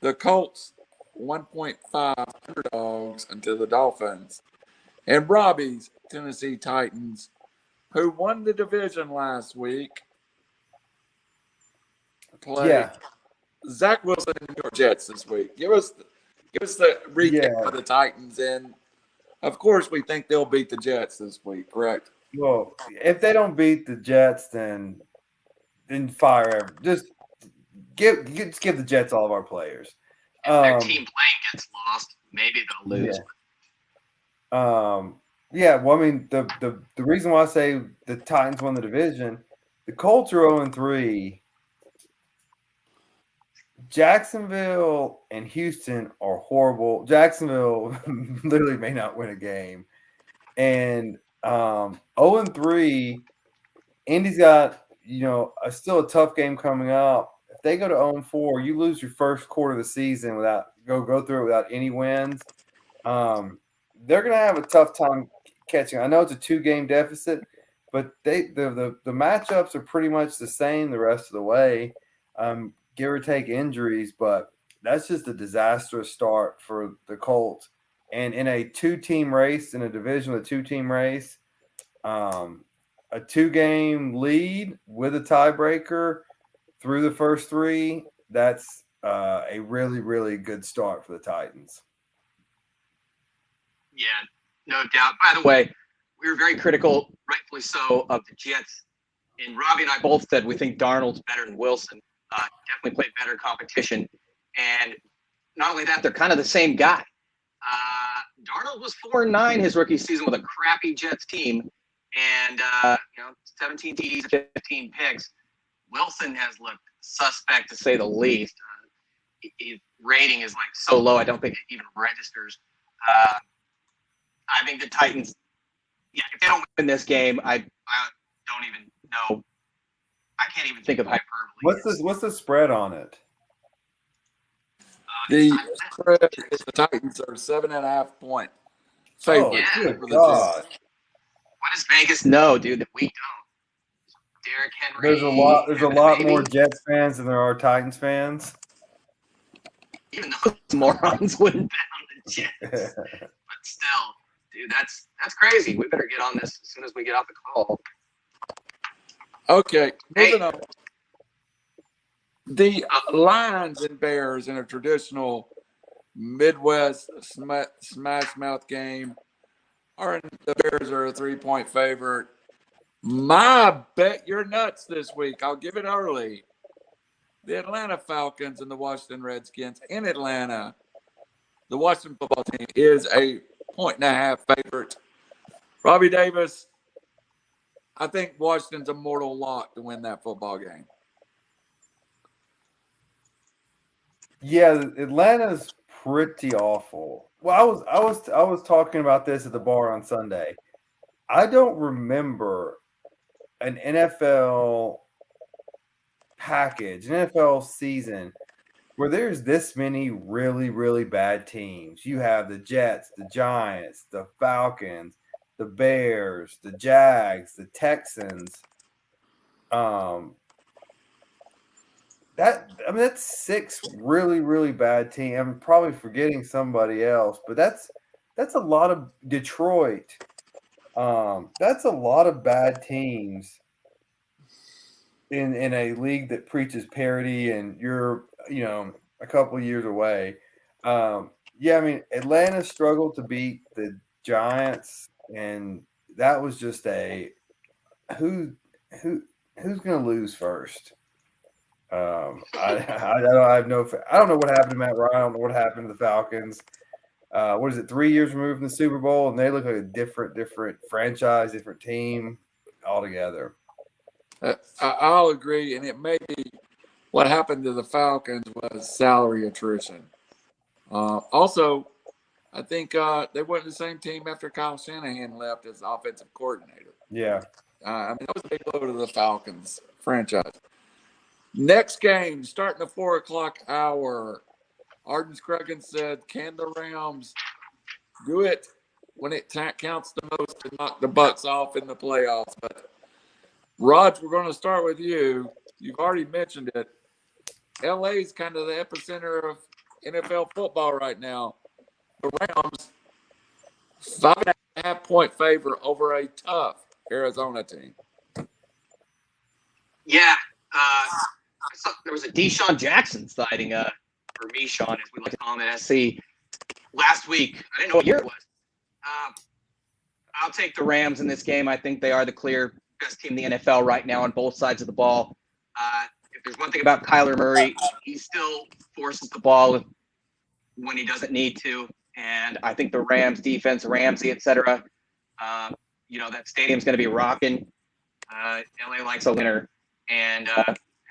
The Colts, 1.5 underdogs until the Dolphins. And Robbie's Tennessee Titans, who won the division last week, play Zach Wilson and New York Jets this week. Give us the recap of the Titans, and of course we think they'll beat the Jets this week, correct? Well, if they don't beat the Jets, then fire. Just give the Jets all of our players. If their team playing gets lost, maybe they'll lose. Yeah. Well, I mean, the reason why I say the Titans won the division, the Colts are 0-3. Jacksonville and Houston are horrible. Jacksonville literally may not win a game. And 0-3, Indy's got, still a tough game coming up. If they go to 0-4, you lose your first quarter of the season without go through it without any wins. They're going to have a tough time catching. I know it's a 2-game deficit, but the matchups are pretty much the same the rest of the way. Give or take injuries, but that's just a disastrous start for the Colts. And in a 2-team race, in a division with a 2-team race, a 2-game lead with a tiebreaker through the first 3, that's a really, really good start for the Titans. Yeah, no doubt. By the way, we were very critical, rightfully so, of the Jets. And Robbie and I both said we think Darnold's better than Wilson. Definitely played better competition. And not only that, they're kind of the same guy. Darnold was 4-9 his rookie season with a crappy Jets team. And, 17 TDs, 15 picks. Wilson has looked suspect, to say the least. His rating is like so low, I don't think it even registers. I think the Titans, if they don't win this game, I don't even know. I can't even think of hyperbole. What's the spread on it? The spread is the Titans are 7.5-point favorite. Good God. What does Vegas know, dude, that we don't? Derrick Henry. There's a lot more Jets fans than there are Titans fans. Even those morons wouldn't bet on the Jets. But still, dude, that's crazy. We better get on this as soon as we get off the call. Okay, moving on. The Lions and Bears in a traditional Midwest smash mouth game the Bears are a 3-point favorite. My bet you're nuts this week. I'll give it early. the Atlanta Falcons and the Washington Redskins in Atlanta. The Washington football team is a 1.5 favorite. Robbie Davis, I think Washington's a mortal lock to win that football game. Yeah, Atlanta's pretty awful. Well, I was talking about this at the bar on Sunday. I don't remember an NFL package, an NFL season where there's this many really, really bad teams. You have the Jets, the Giants, the Falcons, the Bears, the Jags, the Texans. That's six really, really bad teams. I'm probably forgetting somebody else, but that's a lot of Detroit. That's a lot of bad teams in a league that preaches parity, and you're a couple of years away. Yeah, I mean Atlanta struggled to beat the Giants, and that was just a who who's going to lose first. I have I don't know what happened to Matt Ryan. I don't know what happened to the Falcons. What is it? 3 years removed from the Super Bowl, and they look like a different franchise, different team altogether. I'll agree, and it may be what happened to the Falcons was salary attrition. Also, I think they weren't the same team after Kyle Shanahan left as offensive coordinator. Yeah. I mean, that was a big blow to the Falcons franchise. Next game, starting the 4 o'clock hour. Arden Scruggins said, can the Rams do it when it counts the most to knock the Bucs off in the playoffs? But, Raj, we're going to start with you. You've already mentioned it. LA is kind of the epicenter of NFL football right now. The Rams, 5.5 point favor over a tough Arizona team. Yeah. I saw there was a Deshaun Jackson sighting, or Meshawn, as we like to call him at SC, last week. I didn't know what year it was. I'll take the Rams in this game. I think they are the clear best team in the NFL right now on both sides of the ball. If there's one thing about Kyler Murray, he still forces the ball when he doesn't need to. And I think the Rams defense, Ramsey, et cetera, that stadium's going to be rocking. LA likes a winner. And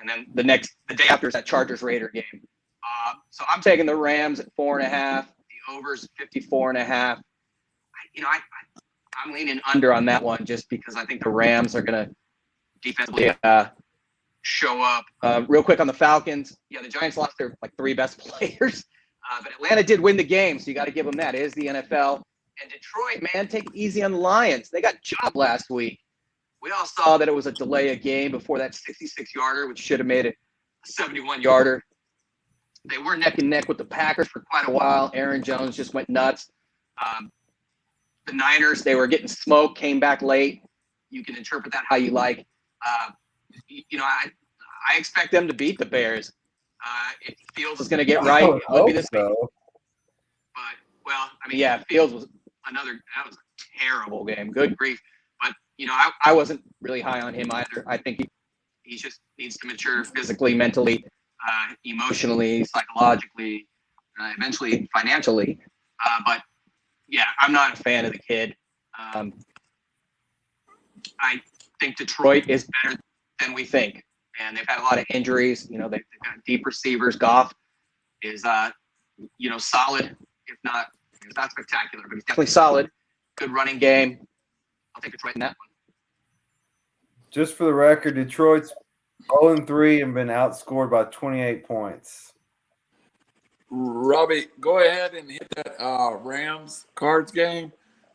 then the day after is that Chargers-Raider game. So I'm taking the Rams at 4.5. The over's 54.5. I'm leaning under on that one just because I think the Rams are going to defensively show up. Real quick on the Falcons. Yeah, the Giants lost their 3 best players. But Atlanta did win the game, so you got to give them that. It is the NFL. And Detroit, man, take it easy on the Lions. They got jobbed last week. We all saw that it was a delay of game before that 66-yarder, which should have made it a 71-yarder. They were neck and neck with the Packers for quite a while. Aaron Jones just went nuts. The Niners, they were getting smoked, came back late. You can interpret that how you like. I expect them to beat the Bears. If Fields is going to get right, it would be this week. But, Fields was that was a terrible game. Good grief. But, I wasn't really high on him either. I think he just needs to mature physically, mentally, emotionally, psychologically, eventually financially. But, yeah, I'm not a fan of the kid. I think Detroit is better than we think. And they've had a lot of injuries. They've got deep receivers. Goff is, solid, if not spectacular, but he's definitely solid. Good running game. I'll take Detroit in that one. Just for the record, Detroit's 0-3 and been outscored by 28 points. Robbie, go ahead and hit that Rams Cards game.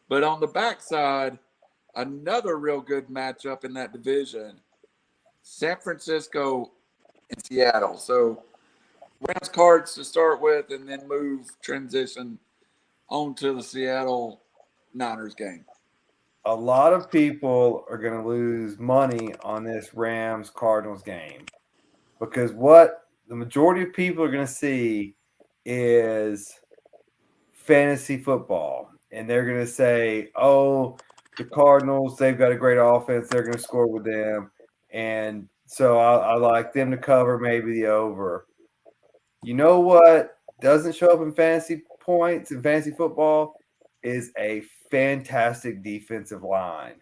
But on the backside, another real good matchup in that division. San Francisco and Seattle. So Rams Cards to start with and then transition on to the Seattle Niners game. A lot of people are going to lose money on this Rams Cardinals game because what the majority of people are going to see is fantasy football. And they're going to say, oh, the Cardinals, they've got a great offense. They're going to score with them. And so I like them to cover maybe the over. You know what doesn't show up in fantasy points in fantasy football is a fantastic defensive line.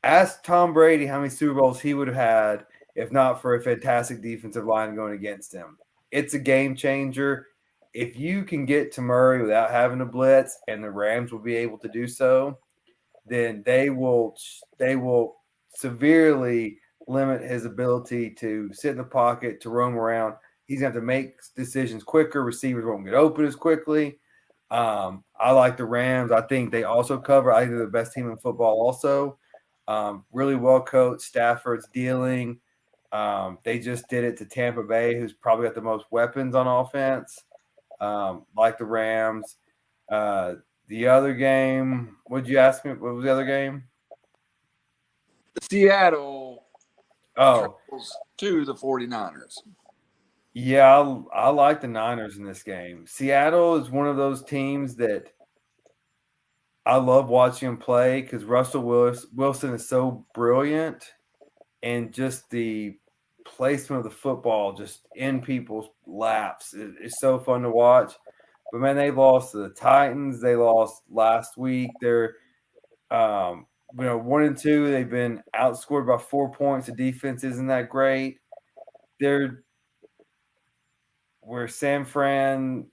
Ask Tom Brady how many Super Bowls he would have had if not for a fantastic defensive line going against him. It's a game changer. If you can get to Murray without having to blitz, and the Rams will be able to do so, then they will severely limit his ability to sit in the pocket, to roam around. He's going to have to make decisions quicker. Receivers won't get open as quickly. I like the Rams. I think they also cover. I think they're the best team in football also. Really well coached. Stafford's dealing. They just did it to Tampa Bay, who's probably got the most weapons on offense. Like the Rams. The other game, what did you ask me? What was the other game? Seattle Oh, to the 49ers. yeah, I like the Niners in this game. Seattle is one of those teams that I love watching them play because Russell Wilson is so brilliant, and just the placement of the football just in people's laps is so fun to watch. But man, they lost to the Titans. They lost last week. They're 1-2. They've been outscored by 4 points. The defense isn't that great. Where San Fran,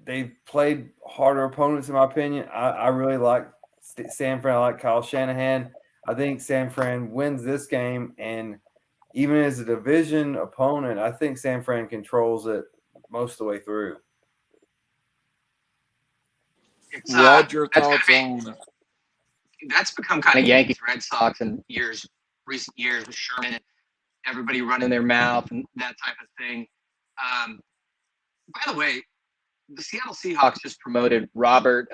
they've played harder opponents in my opinion. I really like San Fran. I like Kyle Shanahan. I think San Fran wins this game, and even as a division opponent, I think San Fran controls it most of the way through. Rod, your thoughts on that's become kind of Yankees Red Sox in recent years with Sherman and everybody running their mouth and that type of thing. By the way, the Seattle Seahawks just promoted Robert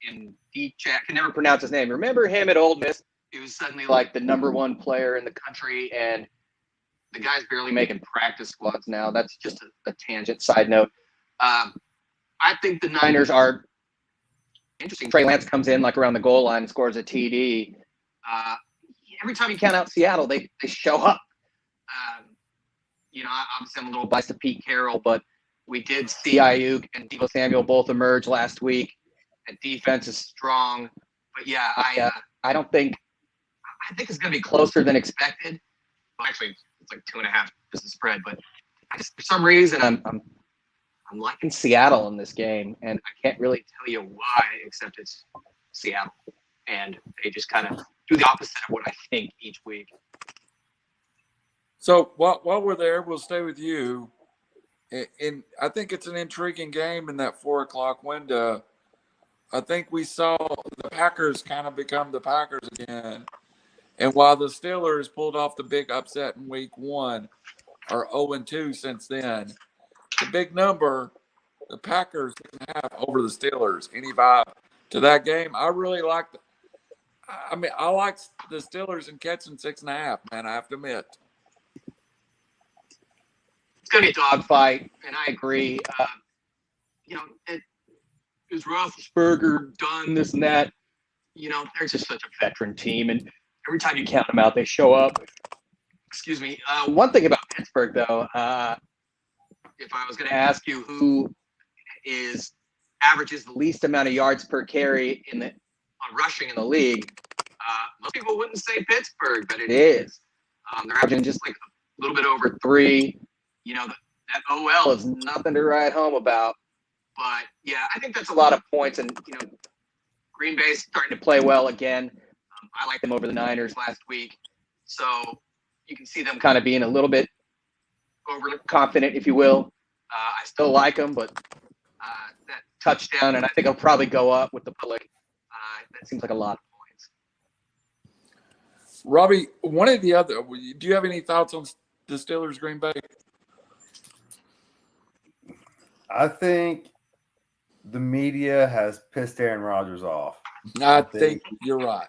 in D-Chat. Can never pronounce his name. Remember him at Ole Miss? He was suddenly like the #1 player in the country, and the guy's barely making practice squads now. That's just a tangent side note. I think the Niners are interesting. Trey Lance comes in like around the goal line and scores a TD. Every time you count out Seattle, they show up. Obviously I'm a little biased to Pete Carroll, but we did see Ayuk and Deebo Samuel both emerge last week. And defense is strong. But yeah, I think it's going to be closer than expected. Well, actually, it's like 2.5 is the spread. But for some reason, I'm liking Seattle in this game, and I can't really tell you why, except it's Seattle, and they just kind of do the opposite of what I think each week. So while we're there, we'll stay with you. And I think it's an intriguing game in that 4:00 window. I think we saw the Packers kind of become the Packers again. And while the Steelers pulled off the big upset in week 1, are 0-2 since then, the big number, the Packers 6.5 over the Steelers. Any vibe to that game? I really like I like the Steelers and catching 6.5, man, I have to admit. It's going to be a dogfight, and I agree. Is Roethlisberger done this and that? They're just such a veteran team, and every time you count them out, they show up. Excuse me. One thing about Pittsburgh, though, if I was going to ask you who averages the least amount of yards per carry on rushing in the league, most people wouldn't say Pittsburgh, but it is. They're averaging just like a little bit over 3. That OL is nothing to write home about. But yeah, I think that's a lot of points, and Green Bay's starting to play well again. I like them over the Niners last week, so you can see them kind of being a little bit overconfident, if you will. I still like them, but that touchdown, and I think it'll probably go up with the public. That seems like a lot of points. Robbie, one of the other, do you have any thoughts on the Steelers Green Bay? I think the media has pissed Aaron Rodgers off. I think you're right.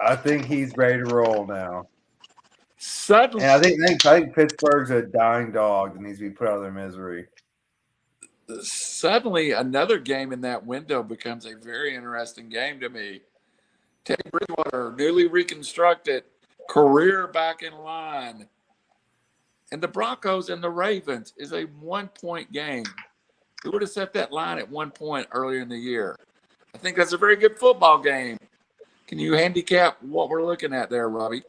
I think he's ready to roll now. Suddenly, and I think Pittsburgh's a dying dog that needs to be put out of their misery. Suddenly, another game in that window becomes a very interesting game to me. Teddy Bridgewater, newly reconstructed, career back in line. And the Broncos and the Ravens is a 1-point game. We would have set that line at 1 point earlier in the year. I think that's a very good football game. Can you handicap what we're looking at there, Robbie?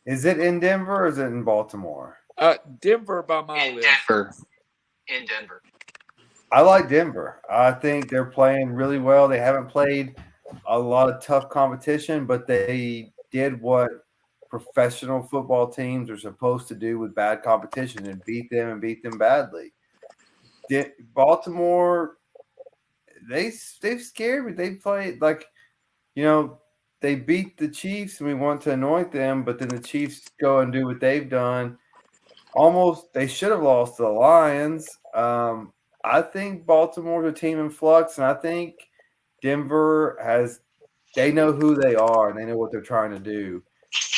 Is it in Denver or is it in Baltimore? Denver by my list. In Denver. I like Denver. I think they're playing really well. They haven't played a lot of tough competition, but they did what professional football teams are supposed to do with bad competition and beat them badly. Baltimore, they've scared me. They played they beat the Chiefs and we want to anoint them, but then the Chiefs go and do what they've done. Almost, they should have lost to the Lions. I think Baltimore's a team in flux, and I think Denver they know who they are and they know what they're trying to do.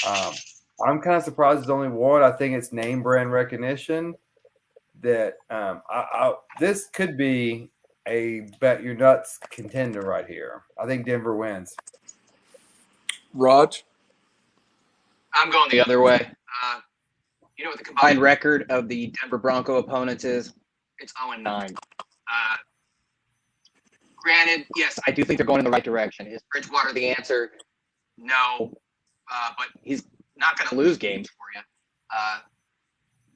I'm kind of surprised there's only one. I think it's name brand recognition that this could be a bet your nuts contender right here. I think Denver wins. Raj? I'm going the other way. You know what the combined record of the Denver Bronco opponents is? It's 0-9. Granted, yes, I do think they're going in the right direction. Is Bridgewater the answer? No. But he's not going to lose games for you.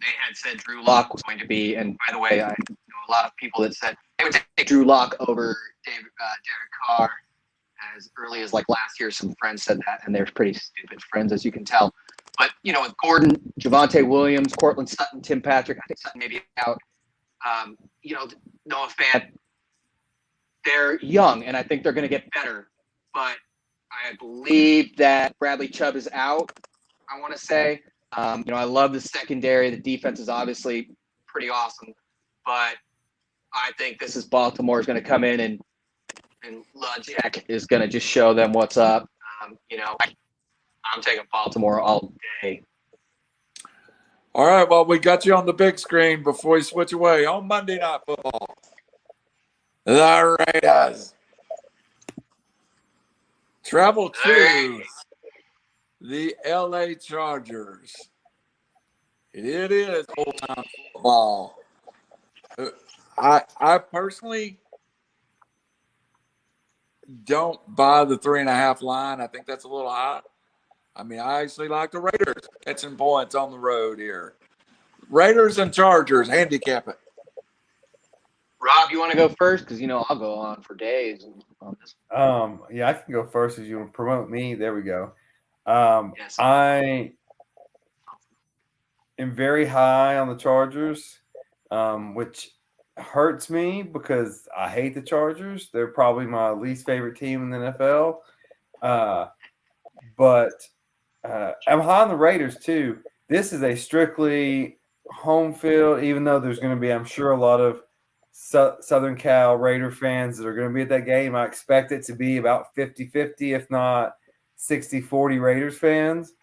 They had said Drew Lock was going to be, and by the way, I know a lot of people that said they would take Drew Lock over Derek Carr as early as like last year. Some friends said that, and they're pretty stupid friends, as you can tell. But, with Gordon, Javonte Williams, Cortland Sutton, Tim Patrick, I think Sutton may be out. Noah Fant, they're young, and I think they're going to get better. But I believe that Bradley Chubb is out, I want to say. I love the secondary. The defense is obviously pretty awesome. But I think this is Baltimore is going to come in and Ludjack is going to just show them what's up. I'm taking Baltimore all day. All right, well, we got you on the big screen before we switch away on Monday Night Football. The Raiders travel to the LA Chargers. It is old-time football. I personally don't buy the 3.5 line. I think that's a little high. I actually like the Raiders catching points on the road here. Raiders and Chargers, handicap it. Rob, you want to go first? Because, I'll go on for days on this. Yeah, I can go first as you promote me. There we go. Yes. I am very high on the Chargers, which hurts me because I hate the Chargers. They're probably my least favorite team in the NFL. But I'm high on the Raiders too. This is a strictly home field, even though there's going to be, I'm sure, a lot of Southern Cal Raider fans that are going to be at that game. I expect it to be about 50-50, if not 60-40 Raiders fans.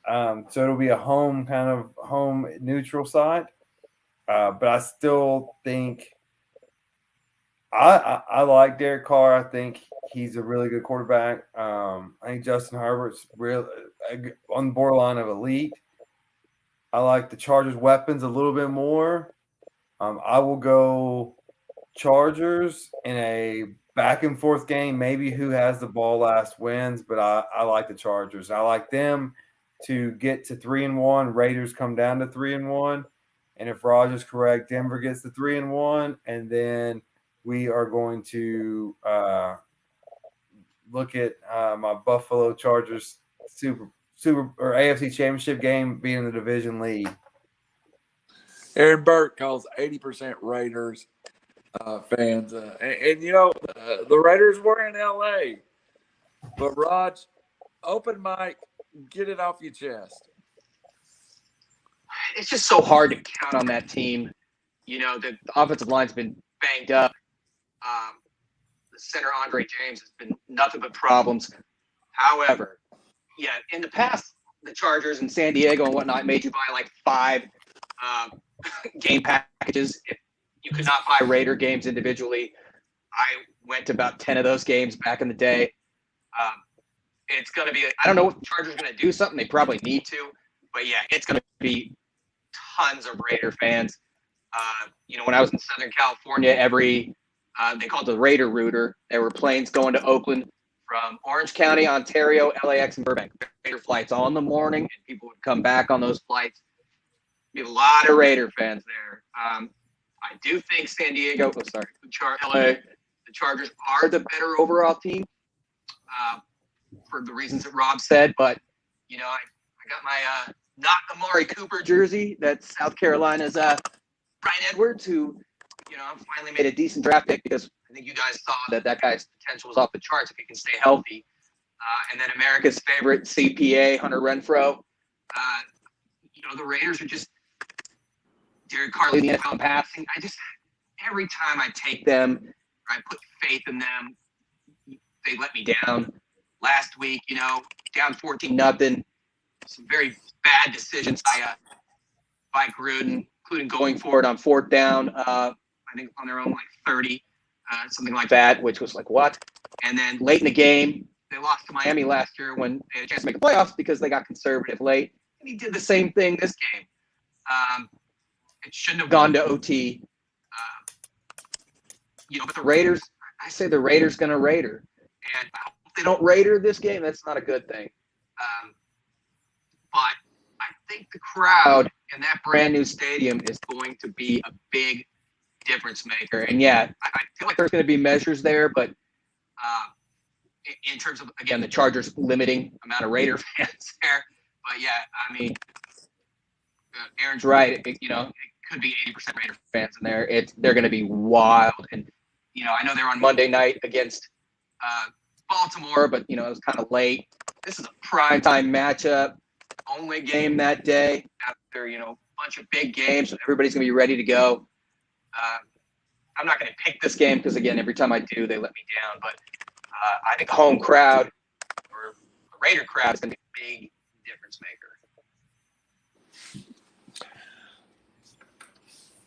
So it'll be a home neutral side. But I still think I like Derek Carr. I think he's a really good quarterback. I think Justin Herbert's real on the borderline of elite. I like the Chargers' weapons a little bit more. I will go Chargers in a back and forth game. Maybe who has the ball last wins, but I like the Chargers. I like them to get to 3-1. Raiders come down to 3-1. And if Raj is correct, Denver gets the 3-1, and then we are going to look at my Buffalo Chargers Super or AFC Championship game being in the division lead. Aaron Burke calls 80% Raiders fans, the Raiders were in LA. But Raj, open mic, get it off your chest. It's just so hard to count on that team. The offensive line's been banged up. The center, Andre James, has been nothing but problems. However, in the past, the Chargers in San Diego and whatnot made you buy like 5 game packages. If you could not buy Raider games individually, I went to about 10 of those games back in the day. it's going to be, I don't know if the Chargers are going to do something. They probably need to. But, yeah, it's going to be tons of Raider fans. When I was in Southern California, they called it the Raider Rooter. There were planes going to Oakland from Orange County, Ontario, LAX, and Burbank. Raider flights all in the morning, and people would come back on those flights. Be a lot of Raider fans there. I do think LA, the Chargers are the better overall team for the reasons that Rob said. But, I got my not Amari Cooper jersey. That's South Carolina's Brian Edwards, who, finally made a decent draft pick because I think you guys saw that guy's potential was off the charts if he can stay healthy. And then America's favorite CPA, Hunter Renfrow. The Raiders are just Derek Carr leading the NFL in passing. Every time I take them, or I put faith in them, they let me down. Last week, down 14-0. Some very bad decisions by Gruden, including going for it on fourth down. I think on their own 30, something like that, which was like what? And then late in the game, they lost to Miami last year when they had a chance to make the playoffs because they got conservative late. And he did the same thing this game. It shouldn't have gone to OT. But the Raiders, I say the Raiders going to Raider. And if they don't Raider this game, that's not a good thing. But I think the crowd in that brand new stadium is going to be a big difference maker. And yeah, I feel like there's going to be measures there, but in terms of, again, the Chargers limiting amount of Raider fans there. But yeah, Aaron's right. It could be 80% Raider fans in there. They're going to be wild. And, I know they're on Monday night against Baltimore, but, it was kind of late. This is a primetime matchup, only game that day after, a bunch of big games. So everybody's going to be ready to go. I'm not going to pick this game because, again, every time I do, they let me down. But I think home crowd or the Raider crowd is going to be a big difference maker.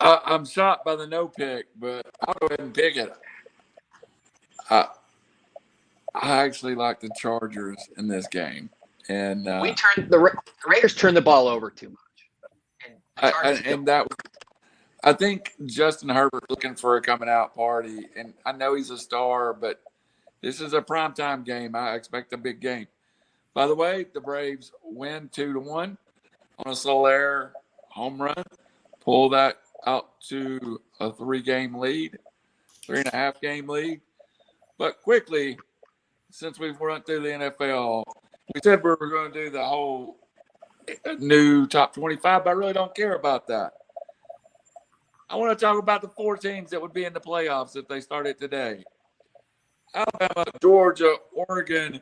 I'm shocked by the no pick, but I'll go ahead and pick it. I actually like the Chargers in this game, and the Raiders turned the ball over too much, I think Justin Herbert looking for a coming out party, and I know he's a star, but this is a primetime game. I expect a big game. By the way, the Braves win 2-1 on a Soler home run, pull that out to a 3-game lead, 3.5 game lead. But quickly, since we've run through the NFL, we said we were going to do the whole new top 25, but I really don't care about that. I want to talk about the 4 teams that would be in the playoffs if they started today. Alabama, Georgia, Oregon,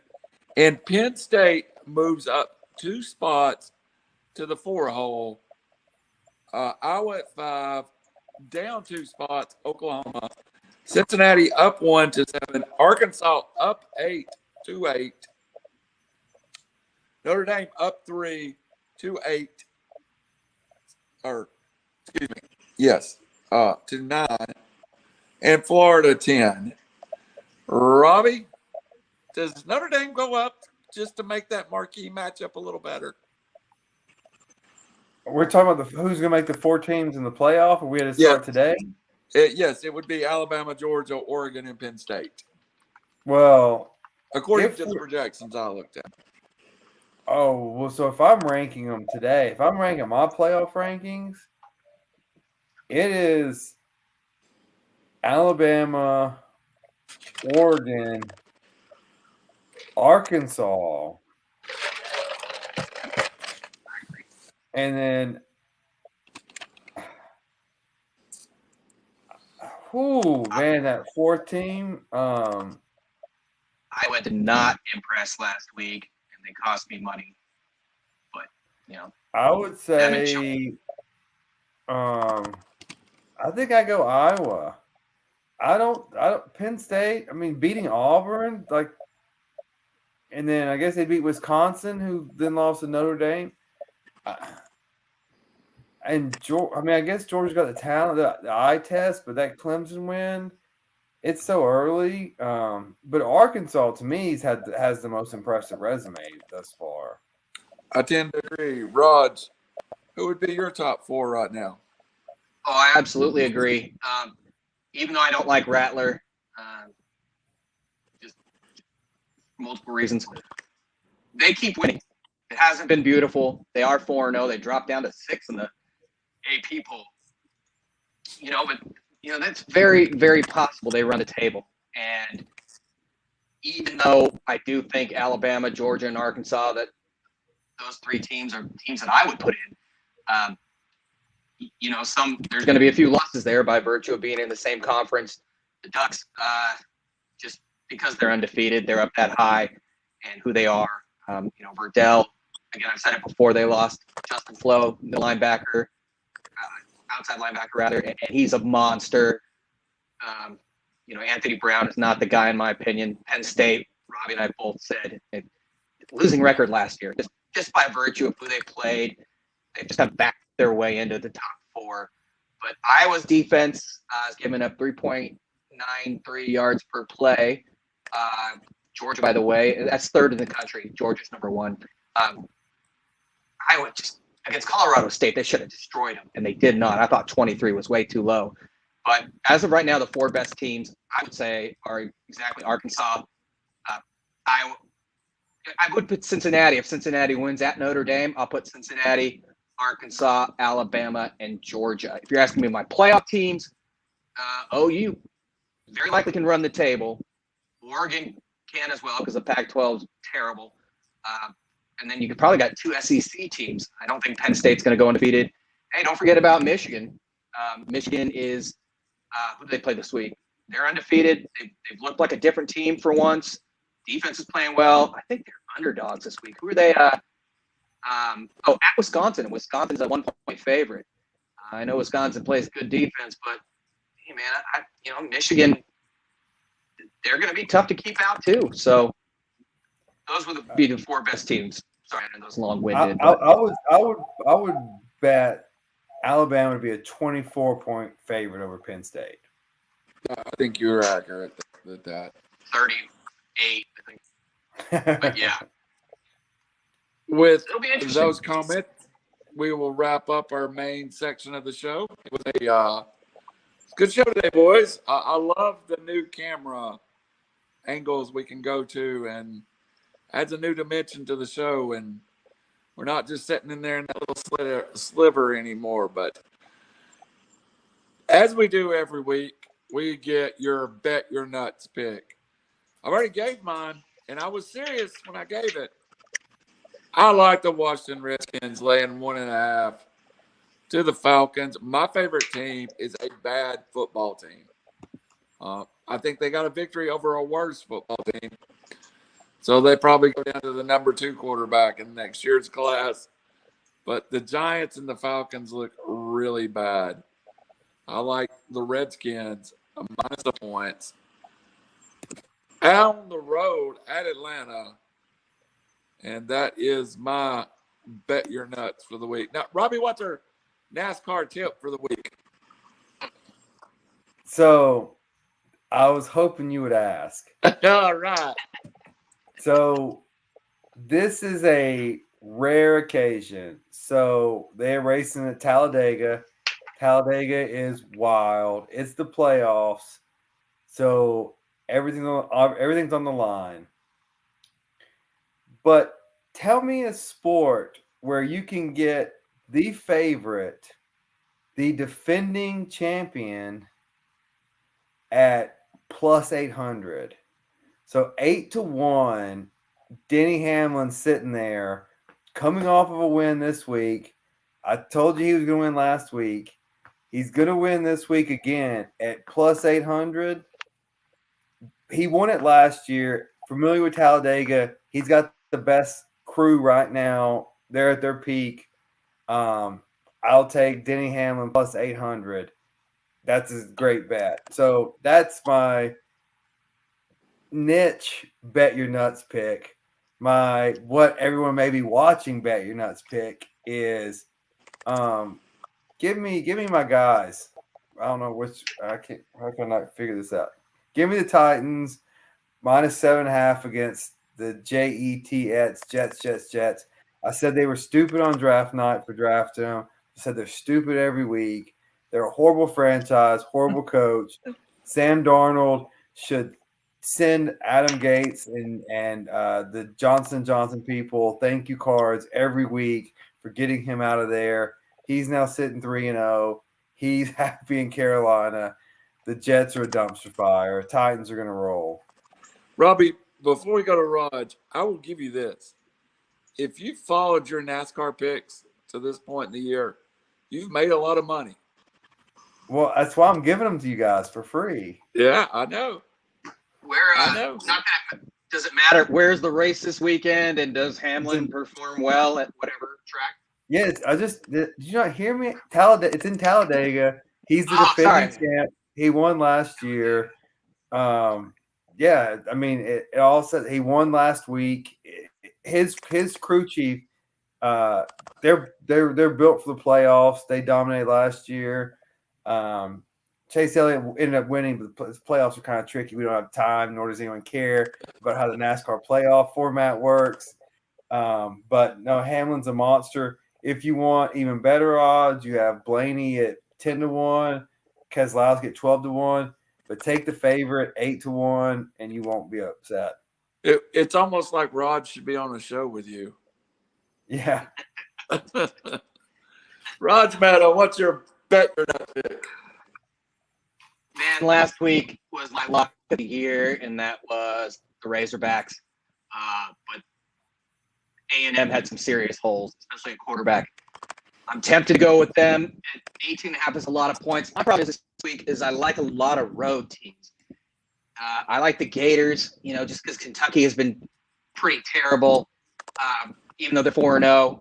and Penn State moves up 2 spots to the 4 hole. Iowa at 5, down 2 spots, Oklahoma. Cincinnati up 1 to 7. Arkansas up 8 to 8. Notre Dame up 3 to 8. To 9. And Florida 10. Robbie, does Notre Dame go up just to make that marquee matchup a little better? We're talking about who's going to make the 4 teams in the playoff, or we had to start today? Yes, it would be Alabama, Georgia, Oregon, and Penn State. Well, according to the projections I looked at. Oh, well, so if I'm ranking them today, if I'm ranking my playoff rankings, it is Alabama, Oregon, Arkansas, and then that 4th team. Iowa did not impress last week, and they cost me money. But I would say, I think I go Iowa. I don't. Penn State. I mean, beating Auburn, and then I guess they beat Wisconsin, who then lost to Notre Dame. And I guess Georgia's got the talent, the eye test, but that Clemson win, it's so early. But Arkansas to me has the most impressive resume thus far. I tend to agree. Rods, who would be your top four right now? Oh, I absolutely agree. Even though I don't like Rattler, just for multiple reasons, they keep winning. It hasn't been beautiful. They are 4-0. They dropped down to 6 in the AP poll. But that's very, very possible they run the table. And even though I do think Alabama, Georgia, and Arkansas, that those 3 teams are teams that I would put in, there's going to be a few losses there by virtue of being in the same conference. The Ducks, just because they're undefeated, they're up that high, and who they are. Verdell. Again, I've said it before. They lost Justin Flo, the linebacker, outside linebacker rather, and he's a monster. Anthony Brown is not the guy in my opinion. Penn State, Robbie and I both said, losing record last year, just by virtue of who they played. They just have backed their way into the top 4. But Iowa's defense has given up 3.93 yards per play. Georgia, by the way, that's 3rd in the country. Georgia's number 1. Iowa just against Colorado State, they should have destroyed them, and they did not. I thought 23 was way too low. But as of right now, the 4 best teams, I would say, are exactly Arkansas, Iowa. I would put Cincinnati. If Cincinnati wins at Notre Dame, I'll put Cincinnati, Arkansas, Alabama, and Georgia. If you're asking me my playoff teams, OU very likely can run the table. Oregon can as well because the Pac-12 is terrible. And then you could probably got 2 SEC teams. I don't think Penn State's going to go undefeated. Hey, don't forget about Michigan. Michigan is who do they play this week? They're undefeated. They've looked like a different team for once. Defense is playing well. I think they're underdogs this week. Who are they? At Wisconsin. Wisconsin's a 1-point favorite. I know Wisconsin plays good defense, but hey, man, Michigan, they're going to be tough to keep out too. So those would be the 4 best teams. Sorry, I know those long-winded. I would bet Alabama would be a 24-point favorite over Penn State. I think you're accurate with that. 38, I think. But yeah. With those comments, we will wrap up our main section of the show. It was a good show today, boys. I love the new camera angles we can go to, and adds a new dimension to the show. And we're not just sitting in there in that little sliver anymore. But as we do every week, we get your Bet Your Nuts pick. I already gave mine, and I was serious when I gave it. I like the Washington Redskins laying 1.5 to the Falcons. My favorite team is a bad football team. I think they got a victory over a worse football team. So they probably go down to the number 2 quarterback in next year's class. But the Giants and the Falcons look really bad. I like the Redskins minus the points. On the road at Atlanta. And that is my Bet Your Nuts for the week. Now, Robbie, what's our NASCAR tip for the week? So I was hoping you would ask. All right. So this is a rare occasion. So they're racing at Talladega. Talladega is wild. It's the playoffs. So everything's on the line. But tell me a sport where you can get the favorite, the defending champion at plus 800. So 8-1, Denny Hamlin sitting there, coming off of a win this week. I told you he was going to win last week. He's going to win this week again at plus 800. He won it last year. Familiar with Talladega. He's got the best crew right now. They're at their peak. I'll take Denny Hamlin plus 800. That's a great bet. So that's my niche Bet Your Nuts pick. My what everyone may be watching Bet Your Nuts pick is give me my guys. I don't know which how can I figure this out? Give me the Titans -7.5 against the Jets. I said they were stupid on draft night for drafting them. I said they're stupid every week. They're a horrible franchise, horrible coach. Sam Darnold should send Adam Gates and the Johnson Johnson people thank you cards every week for getting him out of there. He's now sitting 3-0. He's happy in Carolina. The Jets are a dumpster fire. Titans are going to roll. Robbie, before we go to Raj, I will give you this. If you followed your NASCAR picks to this point in the year, you've made a lot of money. Well, that's why I'm giving them to you guys for free. Yeah, I know. I know. Not that does it matter. Where's the race this weekend, and does Hamlin perform well at whatever track? Yeah, did you not hear me? It's in Talladega. He's the defending champ. He won last year. Yeah, I mean, it all said he won last week. His crew chief, they're built for the playoffs. They dominated last year. Chase Elliott ended up winning, but the playoffs are kind of tricky. We don't have time, nor does anyone care about how the NASCAR playoff format works. But no, Hamlin's a monster. If you want even better odds, you have Blaney at 10-1, Keselowski at 12-1. But take the favorite 8-1, and you won't be upset. It's almost like Rod should be on a show with you. Yeah. Raj Maddow, what's your bet for that pick? Man, last week was my lock of the year, and that was the Razorbacks. But A&M had some serious holes, especially at quarterback. I'm tempted to go with them. 18.5 is a lot of points. My problem this week is I like a lot of road teams. I like the Gators, just because Kentucky has been pretty terrible, even though they're 4-0.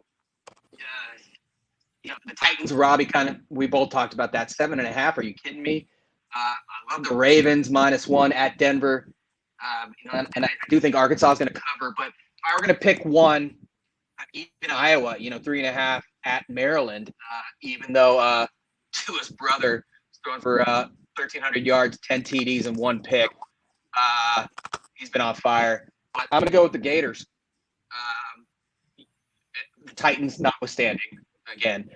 The Titans, Robbie, we both talked about that. 7.5. Are you kidding me? I love the Ravens -1 at Denver. And I do think Arkansas is going to cover. But if I were going to pick one, even Iowa, 3.5 at Maryland, even though Tua's brother is throwing for 1,300 yards, 10 TDs, and 1 pick. He's been on fire. But I'm going to go with the Gators. The Titans notwithstanding, again.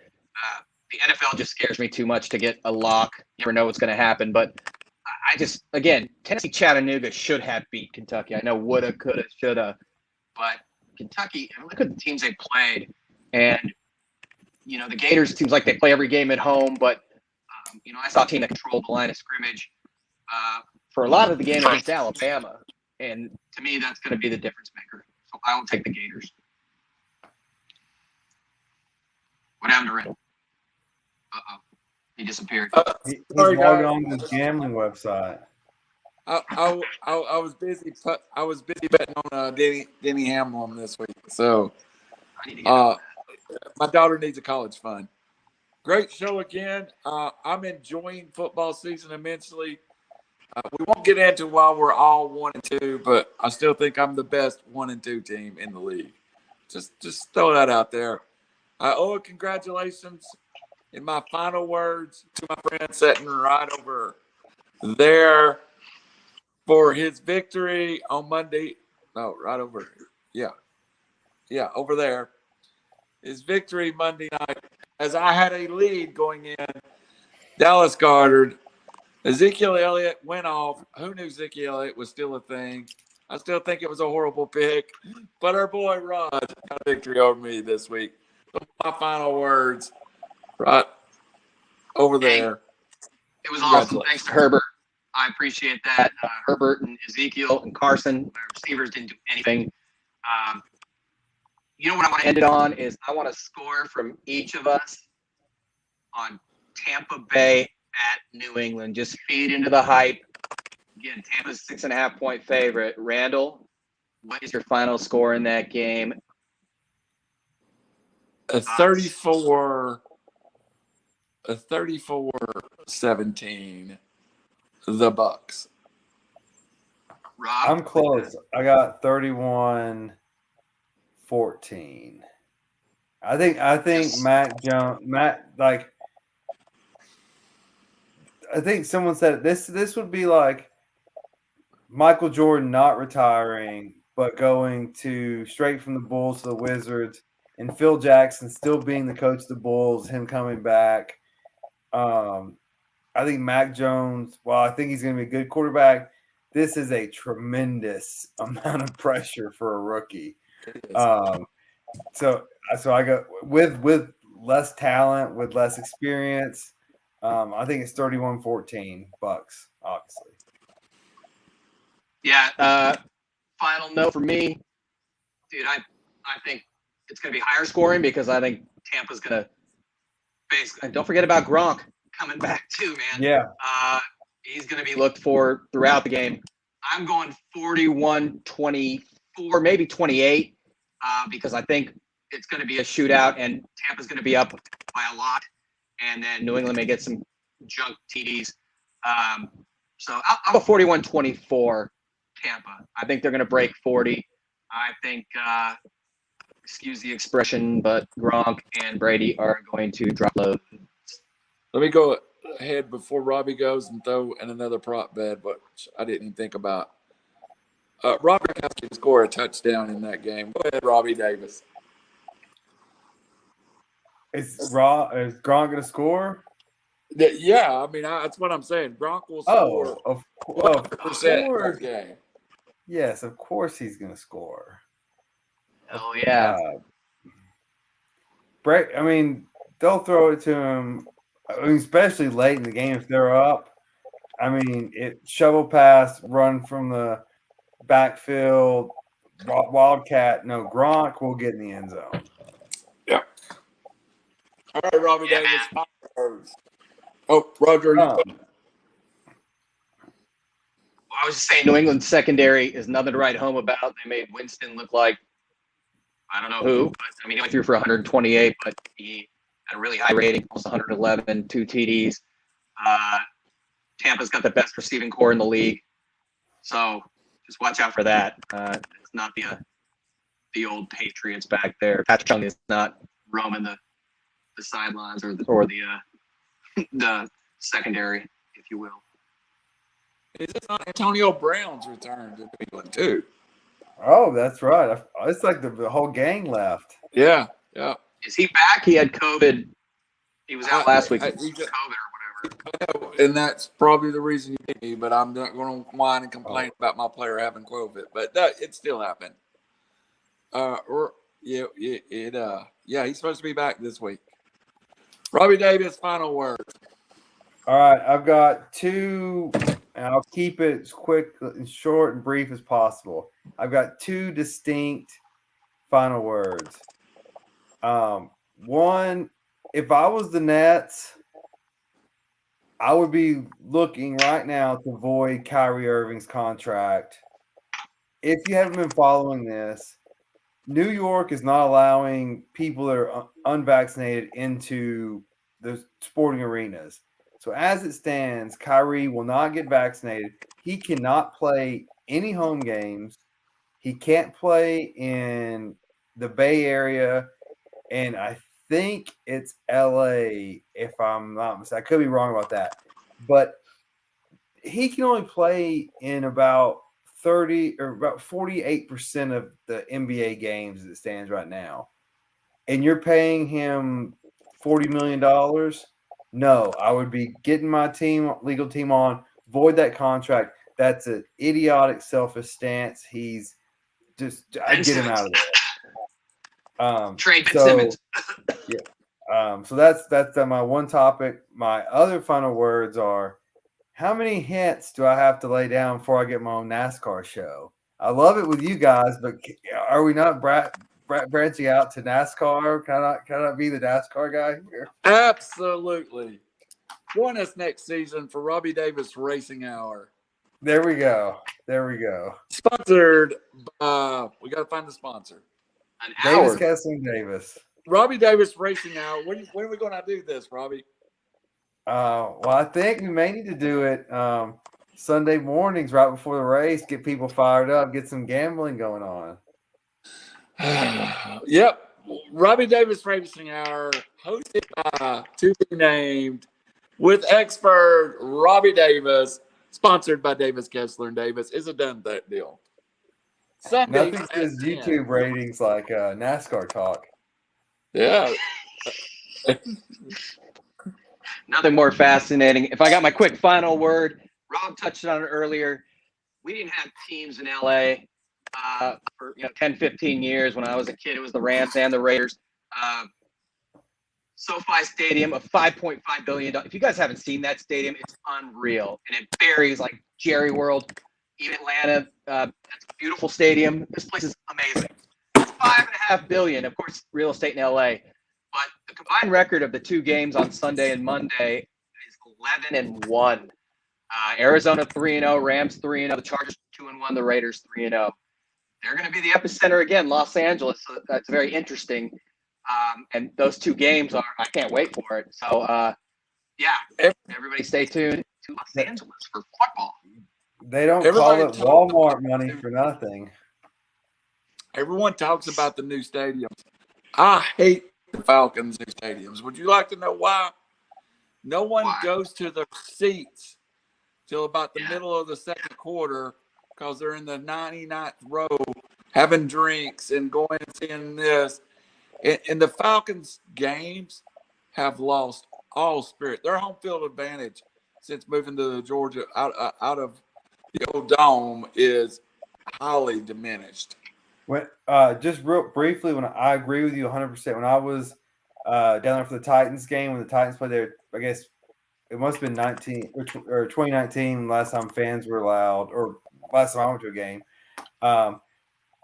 The NFL just scares me too much to get a lock. You never know what's going to happen. But Tennessee Chattanooga should have beat Kentucky. I know woulda, coulda, shoulda. But Kentucky, look at the teams they played. And, the Gators, it seems like they play every game at home. But, I saw a team that controlled the line of scrimmage for a lot of the game against Alabama. And to me, that's going to be the difference maker. So I will take the Gators. What happened to Randall? He disappeared. He's logged on to the gambling website. I was busy. I was busy betting on Denny Hamlin this week. So, my daughter needs a college fund. Great show again. I'm enjoying football season immensely. We won't get into why we're all 1-2, but I still think I'm the best 1-2 team in the league. Just throw that out there. I owe a congratulations in my final words to my friend sitting right over there for his victory on Monday. No, right over here. Yeah, over there. His victory Monday night as I had a lead going in. Dallas Goddard. Ezekiel Elliott went off. Who knew Ezekiel Elliott was still a thing? I still think it was a horrible pick. But our boy Rod got a victory over me this week. My final words, right over there. It was awesome. Thanks to Herbert. I appreciate that. Herbert and Ezekiel and Carson, my receivers didn't do anything. What I want to end it on is I want to score from each of us on Tampa Bay at New England. Just feed into the hype. Again, Tampa's 6.5-point favorite. Randall, what is your final score in that game? A 34-17. The Bucks. Rob? I'm close. I got 31-14. I think I think someone said this would be like Michael Jordan not retiring, but going to straight from the Bulls to the Wizards, and Phil Jackson still being the coach of the Bulls, him coming back. I think Mac Jones, while I think he's going to be a good quarterback, this is a tremendous amount of pressure for a rookie. So I go with less talent, with less experience. I think it's 31-14 Bucks, obviously. Yeah. Final note for me, dude. I think it's going to be higher scoring because I think Tampa's going to basically. And don't forget about Gronk coming back too, man. Yeah. He's going to be looked for throughout the game. I'm going 41-24, maybe 28, because I think it's going to be a shootout and Tampa's going to be up by a lot, and then New England may get some junk TDs. So I'll go 41-24 Tampa. I think they're going to break 40. I think, excuse the expression, but Gronk and Brady are going to drop load. Let me go ahead before Robbie goes and throw in another prop bet, which I didn't even think about. Robbie has to score a touchdown in that game. Go ahead, Robbie Davis. Is Gronk going to score? Yeah, I mean, that's what I'm saying. Gronk will score. Of 100% course. game. Yes, of course he's going to score. Oh, yeah. I mean, they'll throw it to him, I mean, especially late in the game if they're up. I mean, shovel pass, run from the backfield, wildcat. No, Gronk will get in the end zone. Yeah. All right, Robbie Davis. Oh, Roger. I was just saying New England's secondary is nothing to write home about. They made Winston look like I don't know who. But, I mean, he went through for 128, but he had a really high rating, almost 111, 2 TDs. Tampa's got the best receiving core in the league. So just watch out for that. It's not the old Patriots back there. Patrick Chung is not roaming the sidelines or the secondary, if you will. Is this not Antonio Brown's return to England too? Oh, that's right. It's like the whole gang left. Yeah. Is he back? He had COVID. He was out last week with COVID or whatever. I know, and that's probably the reason you beat me, but I'm not going to whine and complain about my player having COVID. But it still happened. He's supposed to be back this week. Robbie Davis, final words. All right, I've got 2, and I'll keep it as quick and short and brief as possible. I've got 2 distinct final words. One, if I was the Nets, I would be looking right now to void Kyrie Irving's contract. If you haven't been following this, New York is not allowing people that are unvaccinated into the sporting arenas. So as it stands, Kyrie will not get vaccinated. He cannot play any home games. He can't play in the Bay Area, and I think it's LA, if I'm not mistaken. I could be wrong about that. But he can only play in about 30 or about 48% of the NBA games as it stands right now. And you're paying him $40 million? No, I would be getting my legal team on, void that contract. That's an idiotic, selfish stance. He's just, I'd get him out of there. Trade Ben Simmons. Yeah. So that's my one topic. My other final words are, how many hints do I have to lay down before I get my own NASCAR show? I love it with you guys, but are we not branching out to NASCAR? Can I be the NASCAR guy here? Absolutely. Join us next season for Robbie Davis Racing Hour. There we go. Sponsored by, we got to find the sponsor. Davis, Kessler, Davis. Robbie Davis Racing Hour. When are we going to do this, Robbie? Well, I think we may need to do it Sunday mornings right before the race, get people fired up, get some gambling going on. Yep. Robbie Davis Racing Hour, hosted by to be named, with expert Robbie Davis. Sponsored by Davis, Kessler, and Davis. Is a done that deal. Sundays Nothing at says 10. YouTube ratings like NASCAR talk. Yeah. Nothing more fascinating. If I got my quick final word, Rob touched on it earlier. We didn't have teams in LA for 10, 15 years. When I was a kid, it was the Rams and the Raiders. SoFi Stadium, a $5.5 billion. If you guys haven't seen that stadium, it's unreal. And it buries like Jerry World, even Atlanta. It's a beautiful stadium. This place is amazing. It's $5.5 billion. Of course, real estate in LA. But the combined record of the two games on Sunday and Monday is 11-1. Arizona 3-0, Rams 3-0, the Chargers 2-1, the Raiders 3-0. They're going to be the epicenter again, Los Angeles. So that's very interesting. And those two games I can't wait for it. So, everybody stay tuned to Los Angeles for football. They don't call it Walmart money for nothing. Everyone talks about the new stadiums. I hate the Falcons' new stadiums. Would you like to know why? No one goes to their seats till about the middle of the second quarter because they're in the 99th row having drinks and going and seeing this. And the Falcons games have lost all spirit. Their home field advantage since moving to Georgia out of the old dome is highly diminished. When just real briefly, when I agree with you 100%. When I was down there for the Titans game, when the Titans played there, I guess it must have been 2019 last time fans were allowed, or last time I went to a game.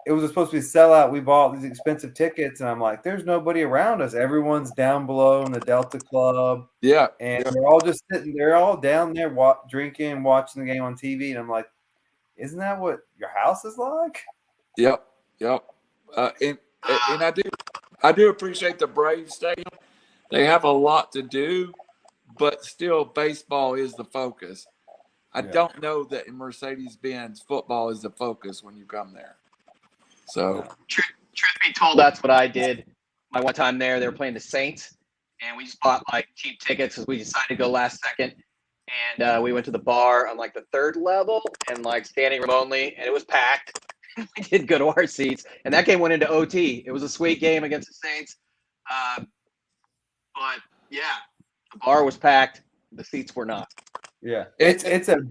It was supposed to be a sellout. We bought these expensive tickets, and I'm like, there's nobody around us. Everyone's down below in the Delta Club. Yeah. And they're all just sitting. They're all down there drinking, watching the game on TV. And I'm like, isn't that what your house is like? Yep. And I do appreciate the Braves Stadium. They have a lot to do, but still baseball is the focus. I don't know that in Mercedes-Benz football is the focus when you come there. So, truth be told, that's what I did. My one time there, they were playing the Saints, and we just bought like cheap tickets because we decided to go last second. And we went to the bar on like the third level and like standing room only, and it was packed. We did go to our seats, and that game went into OT. It was a sweet game against the Saints, but the bar was packed. The seats were not. Yeah, it's a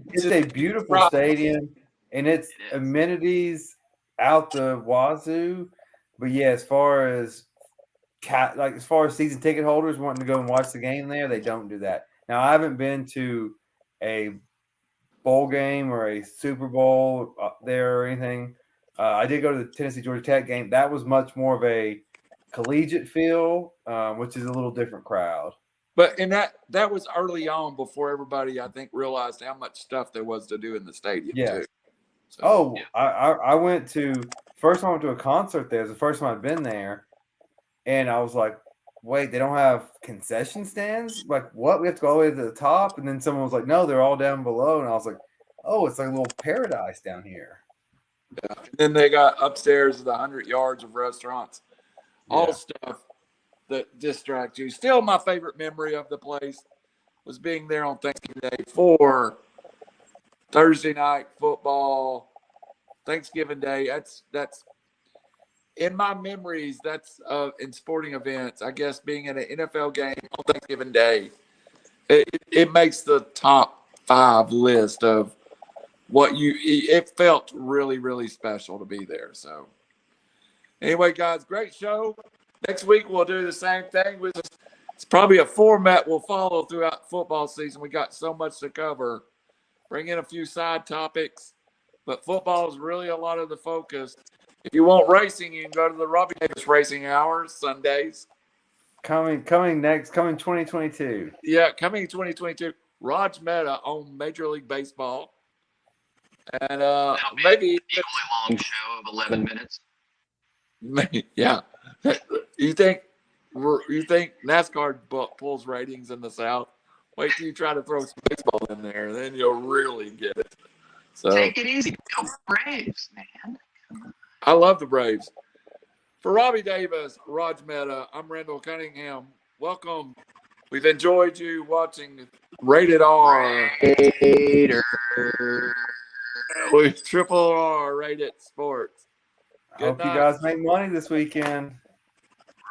beautiful stadium, and it's amenities out the wazoo. But yeah, as far as season ticket holders wanting to go and watch the game there, they don't do that. Now, I haven't been to a bowl game or a Super Bowl there or anything. I did go to the Tennessee Georgia Tech game. That was much more of a collegiate feel, which is a little different crowd. But that was early on before everybody, I think, realized how much stuff there was to do in the stadium too. So, I went to first time I went to a concert there. It was the first time I'd been there, and I was like, wait, they don't have concession stands? Like, what? We have to go all the way to the top? And then someone was like, no, they're all down below. And I was like, oh, it's like a little paradise down here. Yeah. And then they got upstairs the 100 yards of restaurants, all stuff that distract you. Still, my favorite memory of the place was being there on Thanksgiving Day for Thursday night football, Thanksgiving Day. That's in my memories. That's in sporting events. I guess being in an NFL game on Thanksgiving Day, it makes the top 5 list of what it felt really, really special to be there. So anyway, guys, great show. Next week we'll do the same thing. It's probably a format we'll follow throughout football season. We got so much to cover. Bring in a few side topics, but football is really a lot of the focus. If you want racing, you can go to the Robbie Davis Racing Hours Sundays. Coming 2022. Yeah, coming 2022. Raj Mehta on Major League Baseball. And maybe the only long show of 11 minutes. Yeah. You think NASCAR pulls ratings in the South? Wait till you try to throw some baseball in there, then you'll really get it. So take it easy. Go Braves, man. I love the Braves. For Robbie Davis, Raj Mehta, I'm Randall Cunningham. Welcome. We've enjoyed you watching Rated R. Raiders. We triple R rated sports. I hope you guys make money this weekend.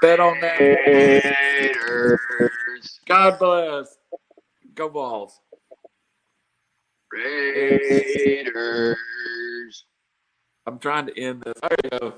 Bet on that. Raiders. God bless. Go Balls. Raiders. I'm trying to end this. There you go.